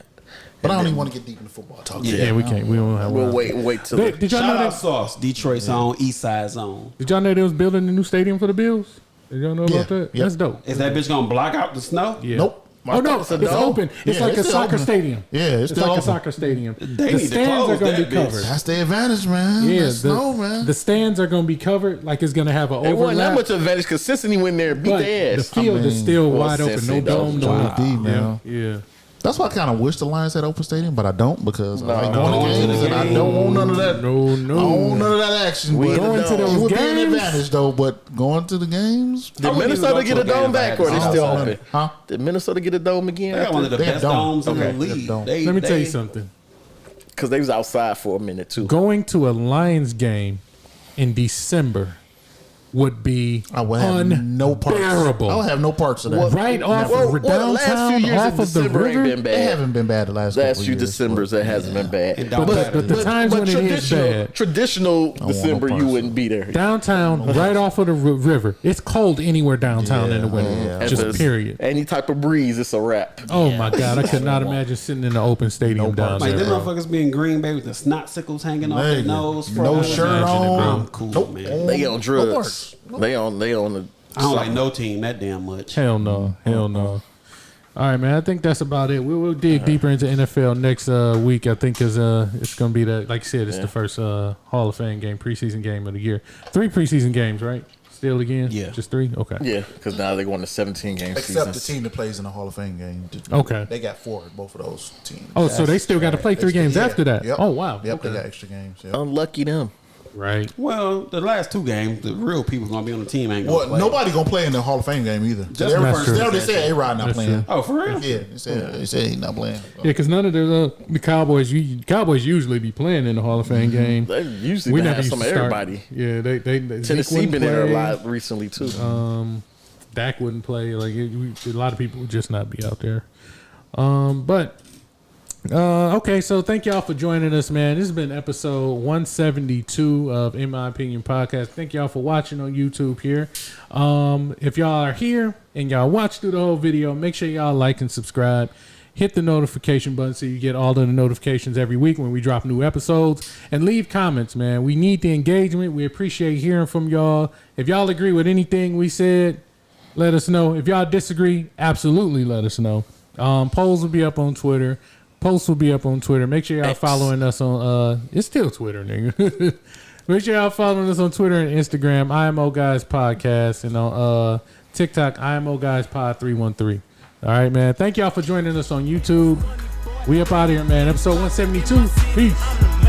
But I don't even want to get deep into football talk. Yeah, we can't. We don't have. We'll wait till Did y'all Shout know out that? Sauce, Detroit's own, East Side's own. Did y'all know they was building a new stadium for the Bills? Did y'all know Yeah, about that? yeah. That's dope. Is that bitch gonna block out the snow? Yeah. Nope. Oh no, it's open. It's Yeah, like a it's still soccer open. stadium. Yeah, it's It's still like a open. soccer stadium. They The need to stands are close going to that be bitch. covered. That's the advantage, man. Yeah, That's no, man. the stands are going to be covered. Like it's going to have an It wasn't that overlap. much advantage because Cincinnati went there and beat But their the ass. field is still well, wide open. No Cincinnati, dome, no Johnny nothing. D, man. Yeah. That's why I kind of wish the Lions had open stadium, but I don't because I like No. going to games and I don't want none of that. No. I don't want none of that action. We but going to it those would be an games? advantage though. But going to the games, Did wouldn't even Minnesota go get to a a game dome if I back had or to they go. still Oh, open? huh? Did Minnesota get a dome again? They got one of the They have best domes in domes. the Okay. They have league. domes. They, Let me tell you they- something. because they was outside for a minute too. Going to a Lions game in December would be I would have no parts. unbearable. I would have no parts of that. Right off Well, of the last few downtown, years off in of the December ain't river. been They bad. haven't been bad the last Last couple few years. Decembers, it hasn't been bad. But the times when it is bad. Traditional December, you parts. wouldn't be there. Downtown, right off of the river. It's cold anywhere downtown in the winter. yeah. Just If it's period. Any type of breeze, it's a wrap. Oh my God, I could not imagine sitting in an open stadium down Like there. them Bro. motherfuckers be in Green Bay with the snot sickles hanging off their Nigga, nose. no bro. shirt I'm on. cool, Nope. man. They on No drugs. parts. They on the. I don't like no team that damn much. Hell no, hell no. All right, man. I think that's about it. We'll dig deeper into NFL next week. I think is it's gonna be the, like you said, it's the first Hall of Fame game, preseason game of the year. 3 preseason games, right? Still again? Yeah. Just 3? Okay. Yeah, because now they're going to 17 game Except seasons. the team that plays in the Hall of Fame game. Okay. They got 4 at both of those teams. Oh, so they still got to play 3 games after that? Yep. Oh, wow. Yep, Okay. they got extra games. Yep. Unlucky them. Right. Well, the last 2 games, the real people gonna be on the team ain't gonna Well, play. nobody gonna play in the Hall of Fame game either. Just That's first true. They already said A-Rod not That's playing. Oh, for real? Yeah, they said he's not playing. Yeah, because none of the Cowboys usually be playing in the Hall of Fame game. They usually We have never used some to of start. everybody. Yeah, they Tennessee Zeke wouldn't been there a play. lot recently too. Dak wouldn't play. Like a lot of people would just not be out there. But okay, so thank y'all for joining us, man. This has been episode 172 of In My Opinion Podcast. Thank y'all for watching on YouTube here. If y'all are here and y'all watch through the whole video, make sure y'all like and subscribe. Hit the notification button so you get all of the notifications every week when we drop new episodes. And leave comments, man. We need the engagement. We appreciate hearing from y'all. If y'all agree with anything we said, let us know. If y'all disagree, absolutely let us know. Polls will be up on Twitter. Posts will be up on Twitter. Make sure y'all following us on it's still Twitter, nigga. Make sure y'all following us on Twitter and Instagram, IMO Guys Podcast, and on TikTok, IMO Guys Pod 313. All right, man. Thank y'all for joining us on YouTube. We up out of here, man. Episode 172. Peace.